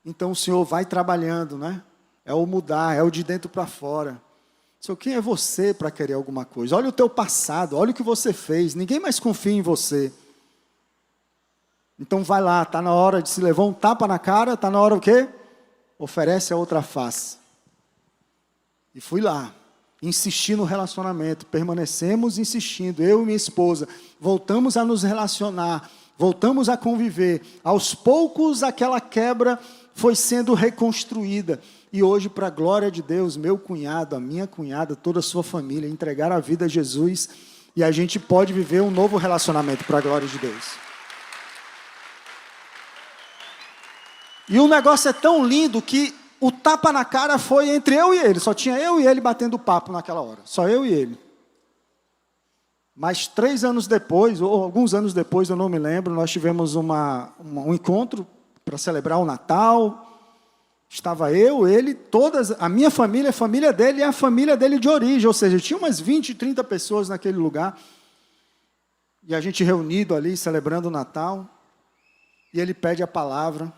Então o Senhor vai trabalhando, né? É o mudar, é o de dentro para fora. Senhor, quem é você para querer alguma coisa? Olha o teu passado, olha o que você fez. Ninguém mais confia em você. Então vai lá, está na hora de se levar um tapa na cara, está na hora o quê? Oferece a outra face. E fui lá, insisti no relacionamento, permanecemos insistindo, eu e minha esposa, voltamos a nos relacionar, voltamos a conviver. Aos poucos aquela quebra foi sendo reconstruída. E hoje, para a glória de Deus, meu cunhado, a minha cunhada, toda a sua família, entregaram a vida a Jesus. E a gente pode viver um novo relacionamento para a glória de Deus. E o negócio é tão lindo que o tapa na cara foi entre eu e ele. Só tinha eu e ele batendo papo naquela hora. Só eu e ele. Mas 3 anos depois, ou alguns anos depois, eu não me lembro, nós tivemos um encontro para celebrar o Natal. Estava eu, ele, a minha família, a família dele e a família dele de origem. Ou seja, tinha umas 20, 30 pessoas naquele lugar. E a gente reunido ali, celebrando o Natal. E ele pede a palavra.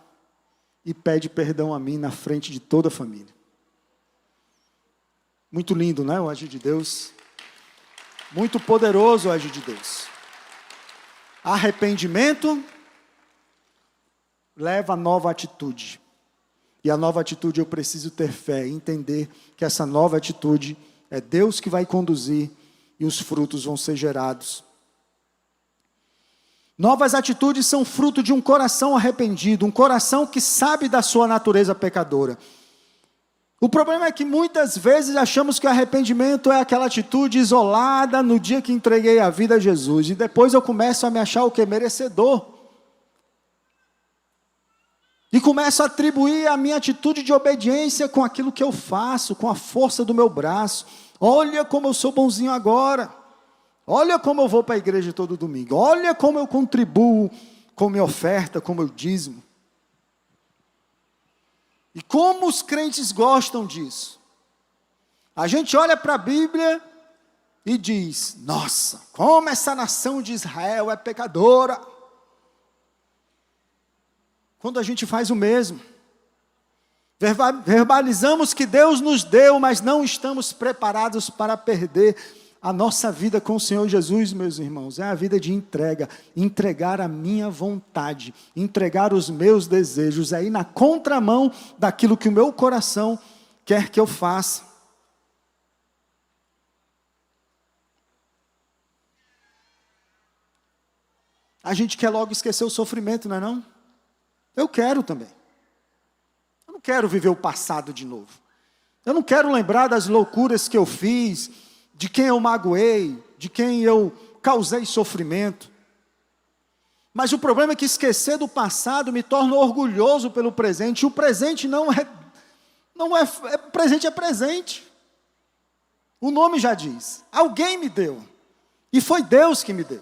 E pede perdão a mim na frente de toda a família. Muito lindo, né, o agir de Deus? Muito poderoso o agir de Deus. Arrependimento leva a nova atitude. E a nova atitude eu preciso ter fé, entender que essa nova atitude é Deus que vai conduzir e os frutos vão ser gerados. Novas atitudes são fruto de um coração arrependido, um coração que sabe da sua natureza pecadora. O problema é que muitas vezes achamos que o arrependimento é aquela atitude isolada no dia que entreguei a vida a Jesus. E depois eu começo a me achar o quê? Merecedor. E começo a atribuir a minha atitude de obediência com aquilo que eu faço, com a força do meu braço. Olha como eu sou bonzinho agora. Olha como eu vou para a igreja todo domingo. Olha como eu contribuo com minha oferta, com meu dízimo. E como os crentes gostam disso. A gente olha para a Bíblia e diz, nossa, como essa nação de Israel é pecadora. Quando a gente faz o mesmo. Verbalizamos que Deus nos deu, mas não estamos preparados para perder a nossa vida com o Senhor Jesus, meus irmãos. É a vida de entrega. Entregar a minha vontade. Entregar os meus desejos. É ir na contramão daquilo que o meu coração quer que eu faça. A gente quer logo esquecer o sofrimento, não é não? Eu quero também. Eu não quero viver o passado de novo. Eu não quero lembrar das loucuras que eu fiz, de quem eu magoei, de quem eu causei sofrimento. Mas o problema é que esquecer do passado me torna orgulhoso pelo presente. E o presente presente é presente. O nome já diz. Alguém me deu. E foi Deus que me deu.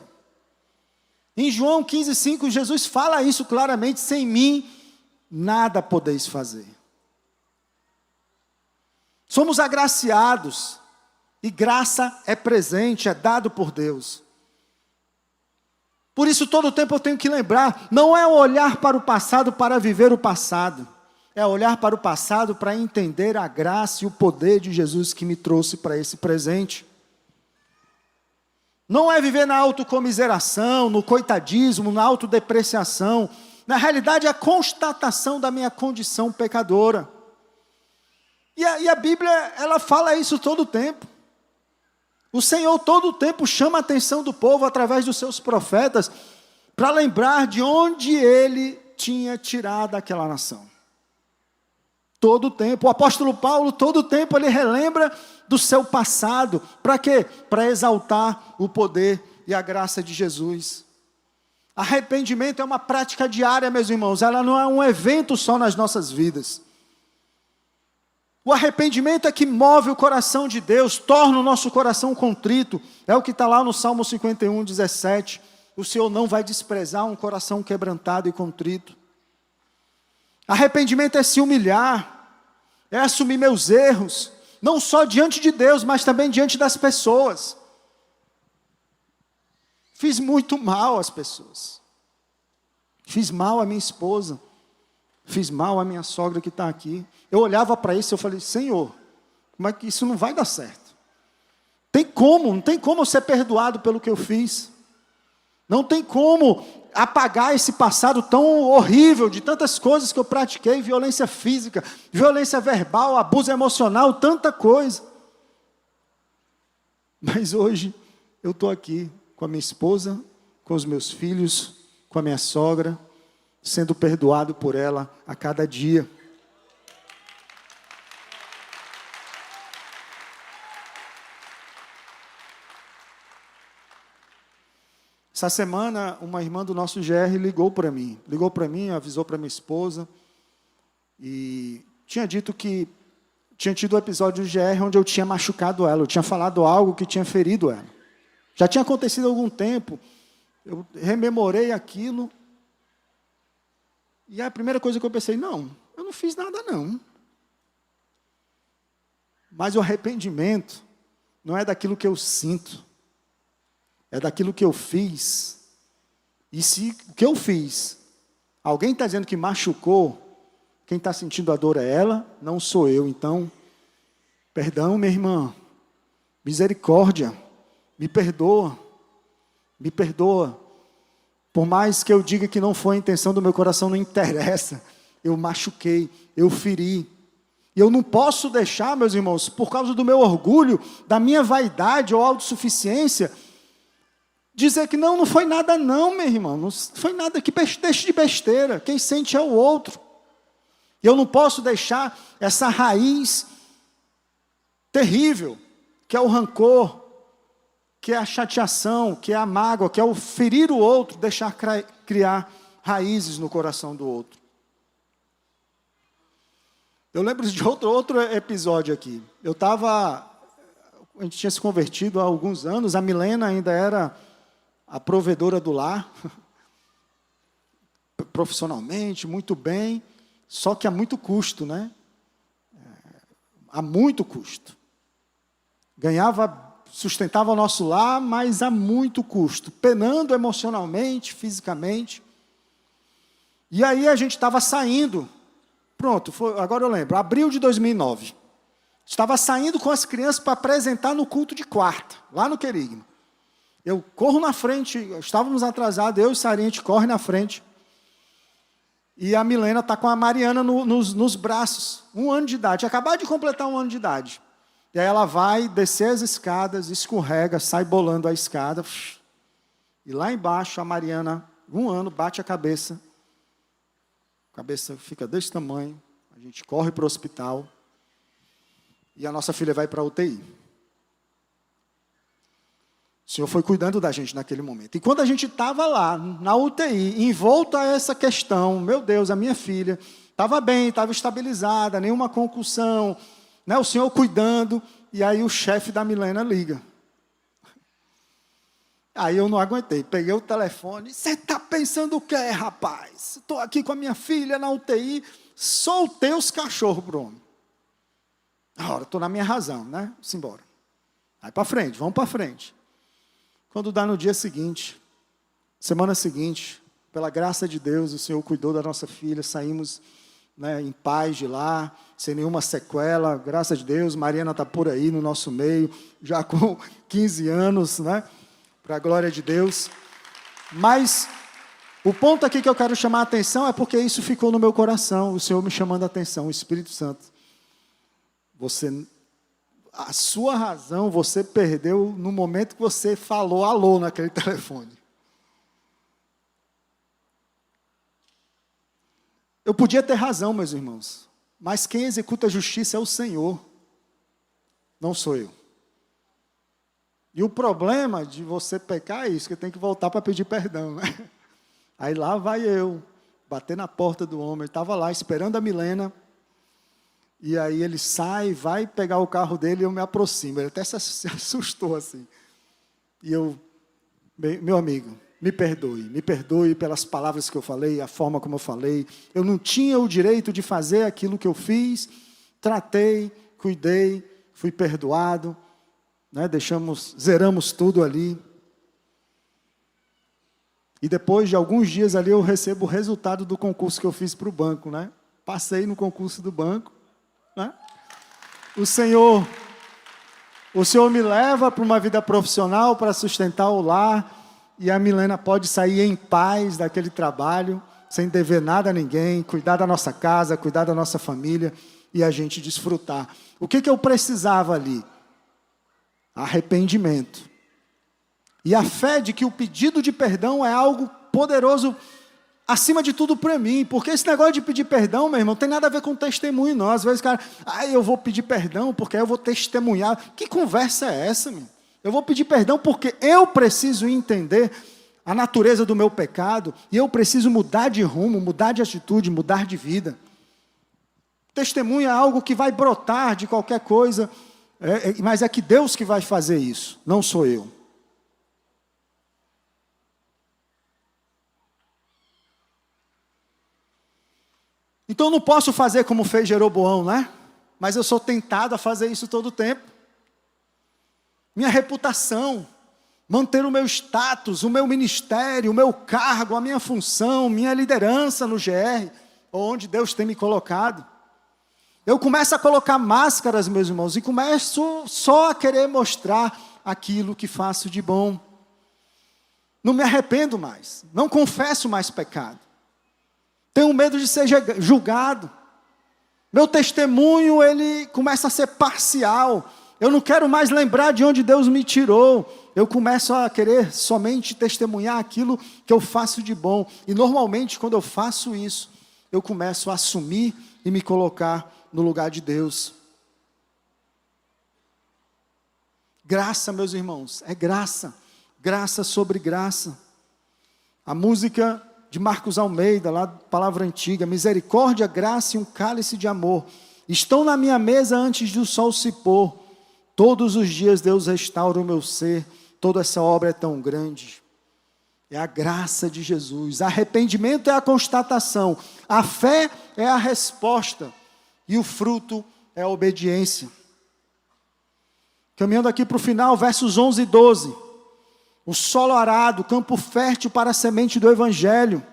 Em João 15,5, Jesus fala isso claramente: sem mim, nada podeis fazer. Somos agraciados, e graça é presente, é dado por Deus. Por isso, todo tempo eu tenho que lembrar, não é olhar para o passado para viver o passado, é olhar para o passado para entender a graça e o poder de Jesus que me trouxe para esse presente. Não é viver na autocomiseração, no coitadismo, na autodepreciação. Na realidade, é a constatação da minha condição pecadora. E a Bíblia, ela fala isso todo o tempo. O Senhor todo o tempo chama a atenção do povo através dos seus profetas para lembrar de onde Ele tinha tirado aquela nação. Todo o tempo. O apóstolo Paulo, todo o tempo, ele relembra do seu passado. Para quê? Para exaltar o poder e a graça de Jesus. Arrependimento é uma prática diária, meus irmãos. Ela não é um evento só nas nossas vidas. O arrependimento é que move o coração de Deus, torna o nosso coração contrito. É o que está lá no Salmo 51, 17. O Senhor não vai desprezar um coração quebrantado e contrito. Arrependimento é se humilhar, é assumir meus erros, não só diante de Deus, mas também diante das pessoas. Fiz muito mal às pessoas. Fiz mal à minha esposa. Fiz mal à minha sogra que está aqui. Eu olhava para isso e eu falei, Senhor, como é que isso não vai dar certo? Não tem como eu ser perdoado pelo que eu fiz. Não tem como apagar esse passado tão horrível de tantas coisas que eu pratiquei, violência física, violência verbal, abuso emocional, tanta coisa. Mas hoje eu estou aqui com a minha esposa, com os meus filhos, com a minha sogra, sendo perdoado por ela a cada dia. Essa semana, uma irmã do nosso GR ligou para mim, avisou para minha esposa, e tinha dito que tinha tido um episódio do GR onde eu tinha machucado ela, eu tinha falado algo que tinha ferido ela. Já tinha acontecido há algum tempo, eu rememorei aquilo, e a primeira coisa que eu pensei, não, eu não fiz nada não. Mas o arrependimento não é daquilo que eu sinto, é daquilo que eu fiz. E se o que eu fiz, alguém está dizendo que machucou, quem está sentindo a dor é ela, não sou eu. Então, perdão, minha irmã, misericórdia, me perdoa, me perdoa. Por mais que eu diga que não foi a intenção do meu coração, não interessa. Eu machuquei, eu feri. E eu não posso deixar, meus irmãos, por causa do meu orgulho, da minha vaidade ou autossuficiência, dizer que não foi nada não, meu irmão. Não foi nada, que deixe de besteira. Quem sente é o outro. E eu não posso deixar essa raiz terrível, que é o rancor, que é a chateação, que é a mágoa, que é o ferir o outro, deixar criar raízes no coração do outro. Eu lembro de outro episódio aqui. A gente tinha se convertido há alguns anos, a Milena ainda era a provedora do lar, profissionalmente, muito bem, só que a muito custo, né? A muito custo. Sustentava o nosso lar, mas a muito custo, penando emocionalmente, fisicamente. E aí a gente estava saindo, pronto, agora eu lembro, abril de 2009. Estava saindo com as crianças para apresentar no culto de quarta, lá no Querigma. Eu corro na frente, estávamos atrasados, eu e Sarinha, a gente corre na frente. E a Milena está com a Mariana nos braços, 1 ano de idade, acabou de completar 1 ano de idade. E aí ela vai descer as escadas, escorrega, sai bolando a escada. E lá embaixo a Mariana, 1 ano, bate a cabeça fica desse tamanho, a gente corre para o hospital. E a nossa filha vai para a UTI. O Senhor foi cuidando da gente naquele momento. E quando a gente estava lá, na UTI, envolto a essa questão, meu Deus, a minha filha estava bem, estava estabilizada, nenhuma concussão, né, o Senhor cuidando, e aí o chefe da Milena liga. Aí eu não aguentei, peguei o telefone, você está pensando o quê, rapaz? Estou aqui com a minha filha na UTI, soltei os cachorros para o homem. Agora, estou na minha razão, né? Simbora. Vai para frente, vamos para frente. Quando dá no dia seguinte, semana seguinte, pela graça de Deus, o Senhor cuidou da nossa filha, saímos, né, em paz de lá, sem nenhuma sequela, graças a Deus. Mariana está por aí no nosso meio, já com 15 anos, né, para a glória de Deus. Mas O ponto aqui que eu quero chamar a atenção é porque isso ficou no meu coração, o Senhor me chamando a atenção, o Espírito Santo. A sua razão você perdeu no momento que você falou alô naquele telefone. Eu podia ter razão, meus irmãos, mas quem executa a justiça é o Senhor, não sou eu. E o problema de você pecar é isso, que tem que voltar para pedir perdão, né? Aí lá vai eu, bater na porta do homem, ele estava lá esperando a Milena, e aí ele sai, vai pegar o carro dele e eu me aproximo, ele até se assustou assim. E eu, meu amigo, me perdoe pelas palavras que eu falei, a forma como eu falei, eu não tinha o direito de fazer aquilo que eu fiz, tratei, cuidei, fui perdoado, né? Zeramos tudo ali. E depois de alguns dias ali eu recebo o resultado do concurso que eu fiz para o banco, né? Passei no concurso do banco, né? O Senhor me leva para uma vida profissional, para sustentar o lar, e a Milena pode sair em paz daquele trabalho, sem dever nada a ninguém, cuidar da nossa casa, cuidar da nossa família, e a gente desfrutar. O que eu precisava ali? Arrependimento. E a fé de que o pedido de perdão é algo poderoso, acima de tudo para mim. Porque esse negócio de pedir perdão, meu irmão, não tem nada a ver com testemunho, não. Às vezes o cara, eu vou pedir perdão porque eu vou testemunhar. Que conversa é essa, meu? Eu vou pedir perdão porque eu preciso entender a natureza do meu pecado e eu preciso mudar de rumo, mudar de atitude, mudar de vida. Testemunho é algo que vai brotar de qualquer coisa, mas é que Deus que vai fazer isso, não sou eu. Então eu não posso fazer como fez Jeroboão, né? Mas eu sou tentado a fazer isso todo o tempo. Minha reputação, manter o meu status, o meu ministério, o meu cargo, a minha função, minha liderança no GR, onde Deus tem me colocado. Eu começo a colocar máscaras, meus irmãos, e começo só a querer mostrar aquilo que faço de bom. Não me arrependo mais, não confesso mais pecado. Tenho medo de ser julgado. Meu testemunho, ele começa a ser parcial. Eu não quero mais lembrar de onde Deus me tirou. Eu começo a querer somente testemunhar aquilo que eu faço de bom. E normalmente, quando eu faço isso, eu começo a assumir e me colocar no lugar de Deus. Graça, meus irmãos, é graça. Graça sobre graça. A música de Marcos Almeida, lá da Palavra Antiga, misericórdia, graça e um cálice de amor, estão na minha mesa antes do sol se pôr, todos os dias Deus restaura o meu ser, toda essa obra é tão grande, é a graça de Jesus, arrependimento é a constatação, a fé é a resposta, e o fruto é a obediência. Caminhando aqui para o final, versos 11 e 12, o solo arado, campo fértil para a semente do Evangelho.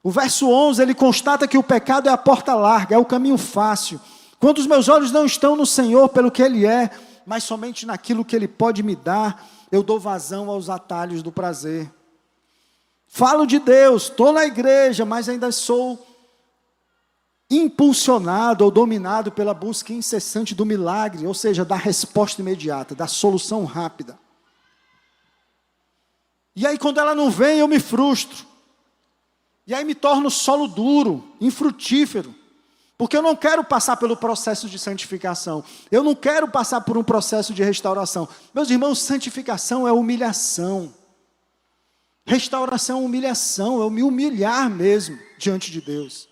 O verso 11, ele constata que o pecado é a porta larga, é o caminho fácil. Quando os meus olhos não estão no Senhor pelo que Ele é, mas somente naquilo que Ele pode me dar, eu dou vazão aos atalhos do prazer. Falo de Deus, estou na igreja, mas ainda sou impulsionado ou dominado pela busca incessante do milagre, ou seja, da resposta imediata, da solução rápida. E aí quando ela não vem, eu me frustro. E aí me torno solo duro, infrutífero. Porque eu não quero passar pelo processo de santificação. Eu não quero passar por um processo de restauração. Meus irmãos, santificação é humilhação. Restauração é humilhação, é eu me humilhar mesmo diante de Deus.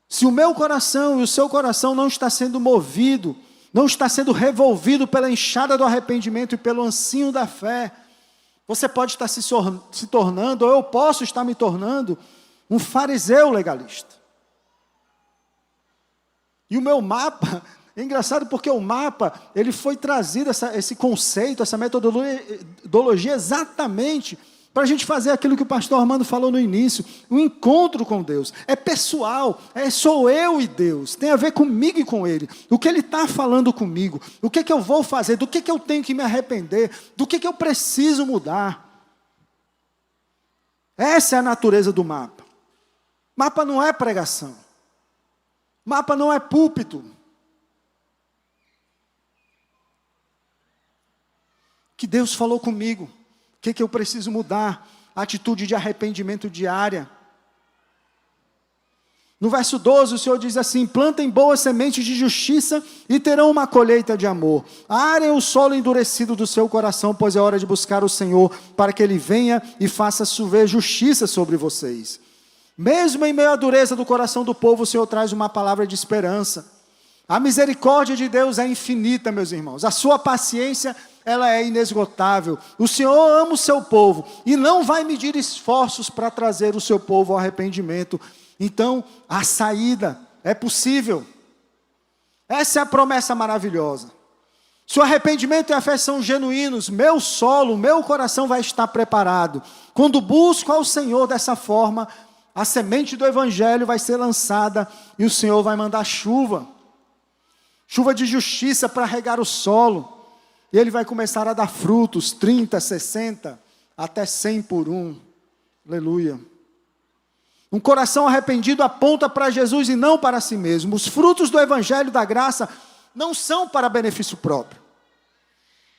Se o meu coração e o seu coração não está sendo movido, não está sendo revolvido pela enxada do arrependimento e pelo ancinho da fé, você pode estar se tornando, ou eu posso estar me tornando, um fariseu legalista. E o meu mapa, é engraçado porque o mapa, ele foi trazido, esse conceito, essa metodologia exatamente para a gente fazer aquilo que o pastor Armando falou no início, um encontro com Deus, é pessoal, sou eu e Deus, tem a ver comigo e com Ele, o que Ele está falando comigo, o que eu vou fazer, do que eu tenho que me arrepender, do que eu preciso mudar. Essa é a natureza do mapa. Mapa não é pregação. Mapa não é púlpito. Que Deus falou comigo. O que eu preciso mudar? Atitude de arrependimento diária. No verso 12, o Senhor diz assim: plantem boas sementes de justiça e terão uma colheita de amor. Arem o solo endurecido do seu coração, pois é hora de buscar o Senhor, para que Ele venha e faça chover justiça sobre vocês. Mesmo em meio à dureza do coração do povo, o Senhor traz uma palavra de esperança. A misericórdia de Deus é infinita, meus irmãos. A sua paciência, ela é inesgotável. O Senhor ama o seu povo e não vai medir esforços para trazer o seu povo ao arrependimento. Então, a saída é possível. Essa é a promessa maravilhosa. Se o arrependimento e a fé são genuínos, meu solo, meu coração vai estar preparado. Quando busco ao Senhor dessa forma, a semente do Evangelho vai ser lançada e o Senhor vai mandar chuva. Chuva de justiça para regar o solo. E Ele vai começar a dar frutos, 30, 60, até 100 por um. Aleluia. Um coração arrependido aponta para Jesus e não para si mesmo. Os frutos do Evangelho da graça não são para benefício próprio.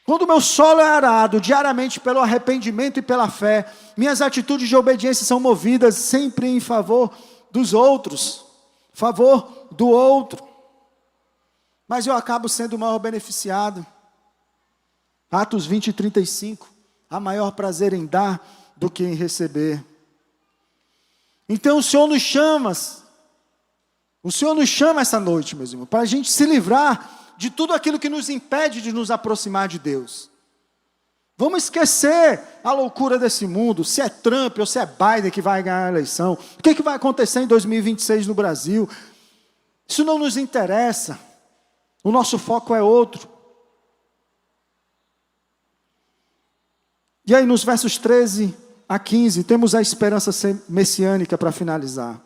Quando o meu solo é arado diariamente pelo arrependimento e pela fé, minhas atitudes de obediência são movidas sempre em favor dos outros, favor do outro. Mas eu acabo sendo o maior beneficiado. Atos 20 e 35, há maior prazer em dar do que em receber. Então o Senhor nos chama essa noite, meus irmãos, para a gente se livrar de tudo aquilo que nos impede de nos aproximar de Deus. Vamos esquecer a loucura desse mundo, se é Trump ou se é Biden que vai ganhar a eleição, o que vai acontecer em 2026 no Brasil. Isso não nos interessa, o nosso foco é outro. E aí nos versos 13 a 15, temos a esperança messiânica para finalizar.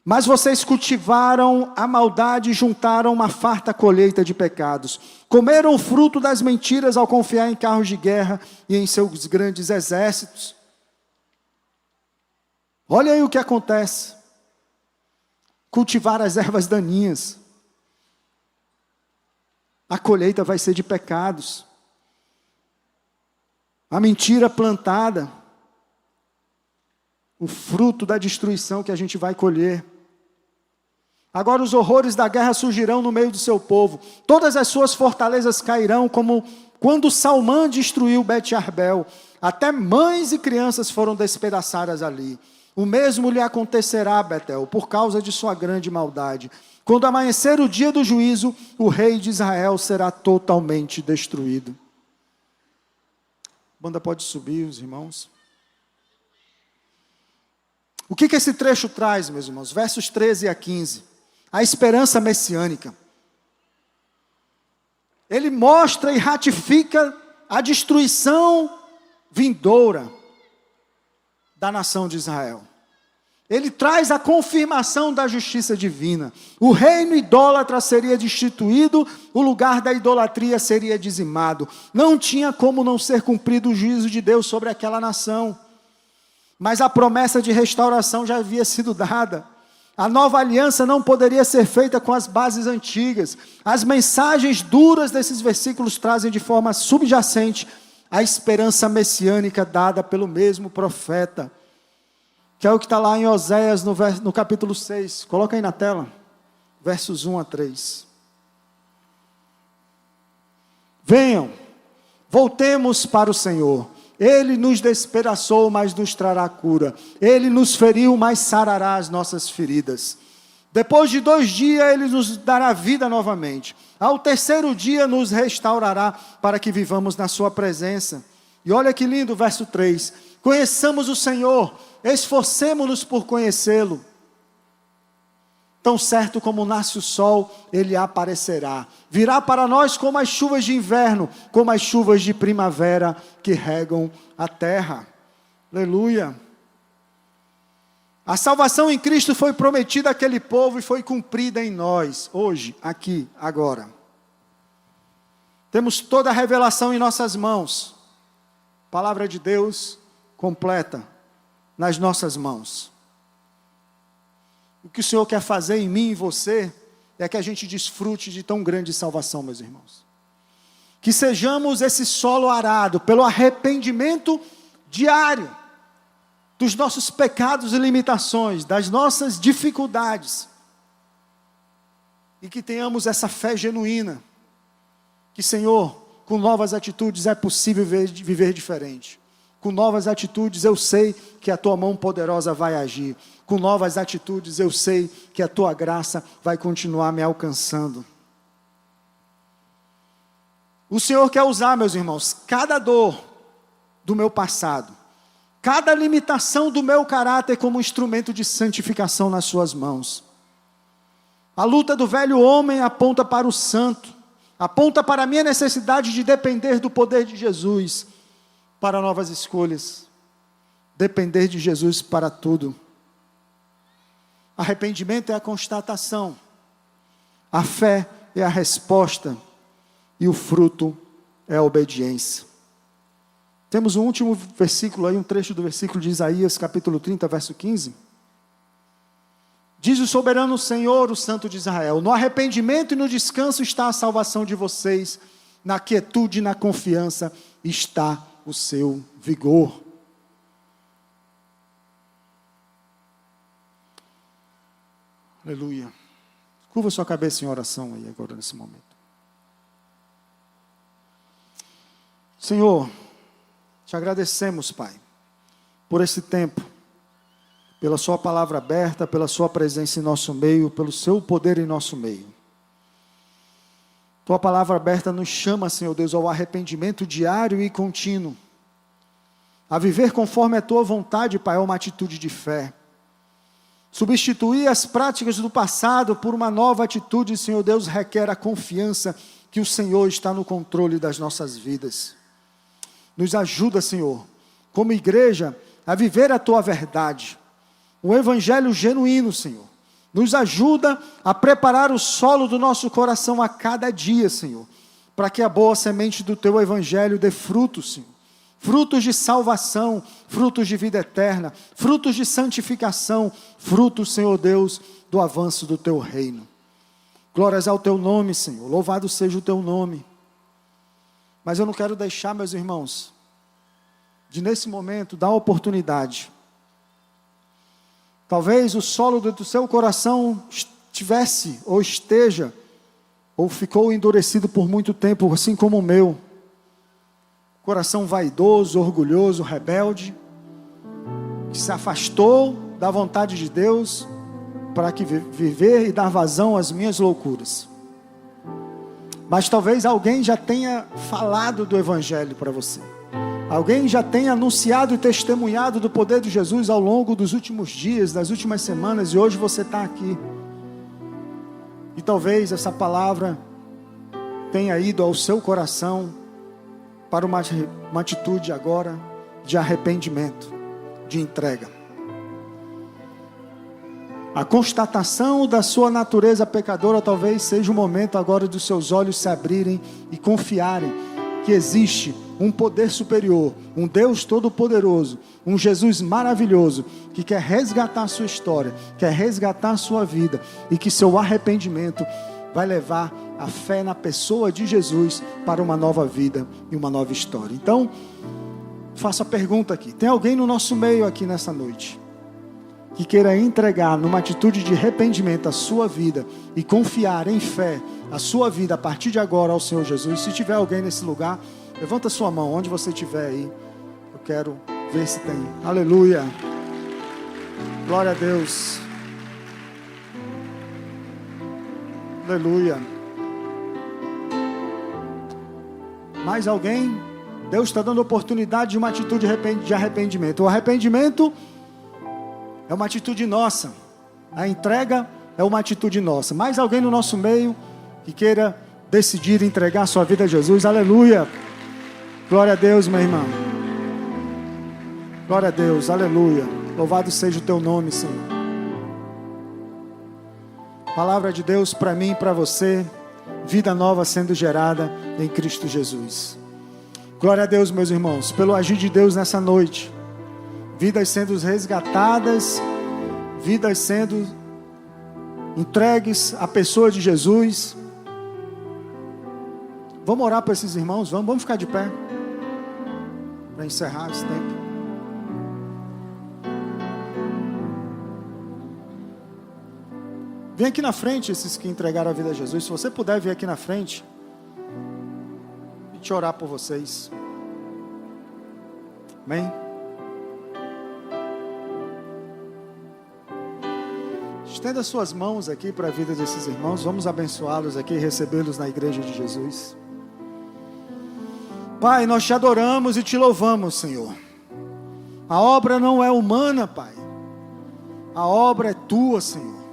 Mas vocês cultivaram a maldade e juntaram uma farta colheita de pecados. Comeram o fruto das mentiras ao confiar em carros de guerra e em seus grandes exércitos. Olha aí o que acontece. Cultivar as ervas daninhas. A colheita vai ser de pecados. A mentira plantada. O fruto da destruição que a gente vai colher. Agora os horrores da guerra surgirão no meio do seu povo. Todas as suas fortalezas cairão, como quando Salmã destruiu Bet-Arbel. Até mães e crianças foram despedaçadas ali. O mesmo lhe acontecerá a Betel, por causa de sua grande maldade. Quando amanhecer o dia do juízo, o rei de Israel será totalmente destruído. A banda pode subir, os irmãos. O que esse trecho traz, meus irmãos? Versos 13 a 15. A esperança messiânica. Ele mostra e ratifica a destruição vindoura da nação de Israel. Ele traz a confirmação da justiça divina. O reino idólatra seria destituído, o lugar da idolatria seria dizimado. Não tinha como não ser cumprido o juízo de Deus sobre aquela nação. Mas a promessa de restauração já havia sido dada. A nova aliança não poderia ser feita com as bases antigas. As mensagens duras desses versículos trazem de forma subjacente a esperança messiânica dada pelo mesmo profeta. Que é o que está lá em Oséias, no capítulo 6. Coloca aí na tela. Versos 1 a 3. Venham, voltemos para o Senhor. Ele nos despedaçou, mas nos trará cura. Ele nos feriu, mas sarará as nossas feridas. Depois de 2 dias, Ele nos dará vida novamente. Ao 3º dia, nos restaurará para que vivamos na sua presença. E olha que lindo o verso 3. Conheçamos o Senhor, esforcemo-nos por conhecê-lo. Tão certo como nasce o sol, Ele aparecerá. Virá para nós como as chuvas de inverno, como as chuvas de primavera que regam a terra. Aleluia. A salvação em Cristo foi prometida àquele povo e foi cumprida em nós, hoje, aqui, agora. Temos toda a revelação em nossas mãos. Palavra de Deus completa, nas nossas mãos. O que o Senhor quer fazer em mim e você é que a gente desfrute de tão grande salvação, meus irmãos. Que sejamos esse solo arado pelo arrependimento diário dos nossos pecados e limitações, das nossas dificuldades. E que tenhamos essa fé genuína. Que, Senhor, com novas atitudes é possível viver diferente. Com novas atitudes eu sei que a Tua mão poderosa vai agir. Com novas atitudes eu sei que a Tua graça vai continuar me alcançando. O Senhor quer usar, meus irmãos, cada dor do meu passado, cada limitação do meu caráter como instrumento de santificação nas suas mãos. A luta do velho homem aponta para o santo, aponta para a minha necessidade de depender do poder de Jesus para novas escolhas, depender de Jesus para tudo. Arrependimento é a constatação, a fé é a resposta e o fruto é a obediência. Temos um último versículo aí, um trecho do versículo de Isaías, capítulo 30, verso 15. Diz o soberano Senhor, o Santo de Israel: no arrependimento e no descanso está a salvação de vocês, na quietude e na confiança está o seu vigor. Aleluia. Curva sua cabeça em oração aí agora nesse momento. Senhor, te agradecemos, Pai, por esse tempo, pela sua palavra aberta, pela sua presença em nosso meio, pelo seu poder em nosso meio. Tua palavra aberta nos chama, Senhor Deus, ao arrependimento diário e contínuo, a viver conforme a tua vontade, Pai, é uma atitude de fé. Substituir as práticas do passado por uma nova atitude, Senhor Deus, requer a confiança que o Senhor está no controle das nossas vidas. Nos ajuda, Senhor, como igreja, a viver a tua verdade, o evangelho genuíno, Senhor. Nos ajuda a preparar o solo do nosso coração a cada dia, Senhor, para que a boa semente do teu evangelho dê frutos, Senhor. Frutos de salvação, frutos de vida eterna, frutos de santificação, frutos, Senhor Deus, do avanço do teu reino. Glórias ao teu nome, Senhor, louvado seja o teu nome. Mas eu não quero deixar, meus irmãos, de nesse momento dar a oportunidade. Talvez o solo do seu coração estivesse, ou esteja, ou ficou endurecido por muito tempo, assim como o meu. Coração vaidoso, orgulhoso, rebelde, que se afastou da vontade de Deus para que viver e dar vazão às minhas loucuras. Mas talvez alguém já tenha falado do evangelho para você. Alguém já tenha anunciado e testemunhado do poder de Jesus ao longo dos últimos dias, das últimas semanas, e hoje você está aqui. E talvez essa palavra tenha ido ao seu coração para uma atitude agora de arrependimento, de entrega. A constatação da sua natureza pecadora talvez seja o momento agora dos seus olhos se abrirem e confiarem que existe um poder superior, um Deus todo-poderoso, um Jesus maravilhoso, que quer resgatar a sua história, quer resgatar a sua vida, e que seu arrependimento vai levar a fé na pessoa de Jesus para uma nova vida e uma nova história. Então, faço a pergunta aqui: tem alguém no nosso meio aqui nessa noite que queira entregar numa atitude de arrependimento a sua vida e confiar em fé a sua vida a partir de agora ao Senhor Jesus? Se tiver alguém nesse lugar, levanta sua mão onde você estiver aí. Eu quero ver se tem. Aleluia. Glória a Deus. Aleluia. Mais alguém? Deus está dando oportunidade de uma atitude de arrependimento. O arrependimento é uma atitude nossa. A entrega é uma atitude nossa. Mais alguém no nosso meio que queira decidir entregar sua vida a Jesus? Aleluia. Glória a Deus, meu irmão. Glória a Deus, aleluia. Louvado seja o teu nome, Senhor. Palavra de Deus para mim e para você. Vida nova sendo gerada em Cristo Jesus. Glória a Deus, meus irmãos, pelo agir de Deus nessa noite. vidas sendo resgatadas, vidas sendo entregues à pessoa de Jesus. Vamos orar para esses irmãos, vamos ficar de pé para encerrar esse tempo. Vem aqui na frente esses que entregaram a vida a Jesus. Se você puder vir aqui na frente e te orar por vocês. Amém? Estenda suas mãos aqui para a vida desses irmãos. Vamos abençoá-los aqui e recebê-los na igreja de Jesus. Pai, nós te adoramos e te louvamos, Senhor. A obra não é humana, Pai. A obra é tua, Senhor.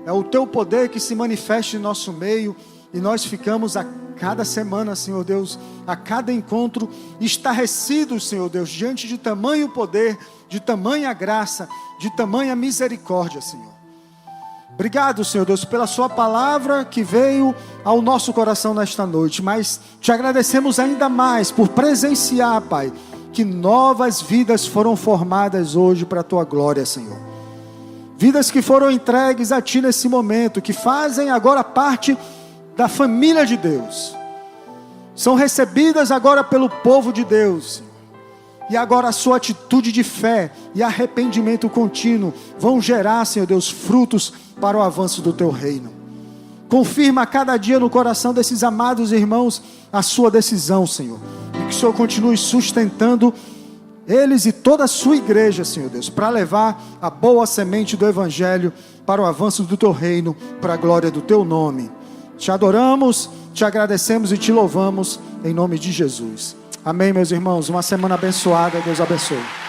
É o teu poder que se manifesta em nosso meio. E nós ficamos a cada semana, Senhor Deus, a cada encontro, estarrecidos, Senhor Deus, diante de tamanho poder, de tamanha graça, de tamanha misericórdia, Senhor. Obrigado, Senhor Deus, pela sua palavra que veio ao nosso coração nesta noite. Mas te agradecemos ainda mais por presenciar, Pai, que novas vidas foram formadas hoje para a tua glória, Senhor. Vidas que foram entregues a ti nesse momento, que fazem agora parte da família de Deus. São recebidas agora pelo povo de Deus, Senhor. E agora a sua atitude de fé e arrependimento contínuo vão gerar, Senhor Deus, frutos para o avanço do teu reino. Confirma a cada dia no coração desses amados irmãos a sua decisão, Senhor. E que o Senhor continue sustentando eles e toda a sua igreja, Senhor Deus, para levar a boa semente do Evangelho para o avanço do teu reino, para a glória do teu nome. Te adoramos, te agradecemos e te louvamos em nome de Jesus. Amém, meus irmãos. Uma semana abençoada. Deus abençoe.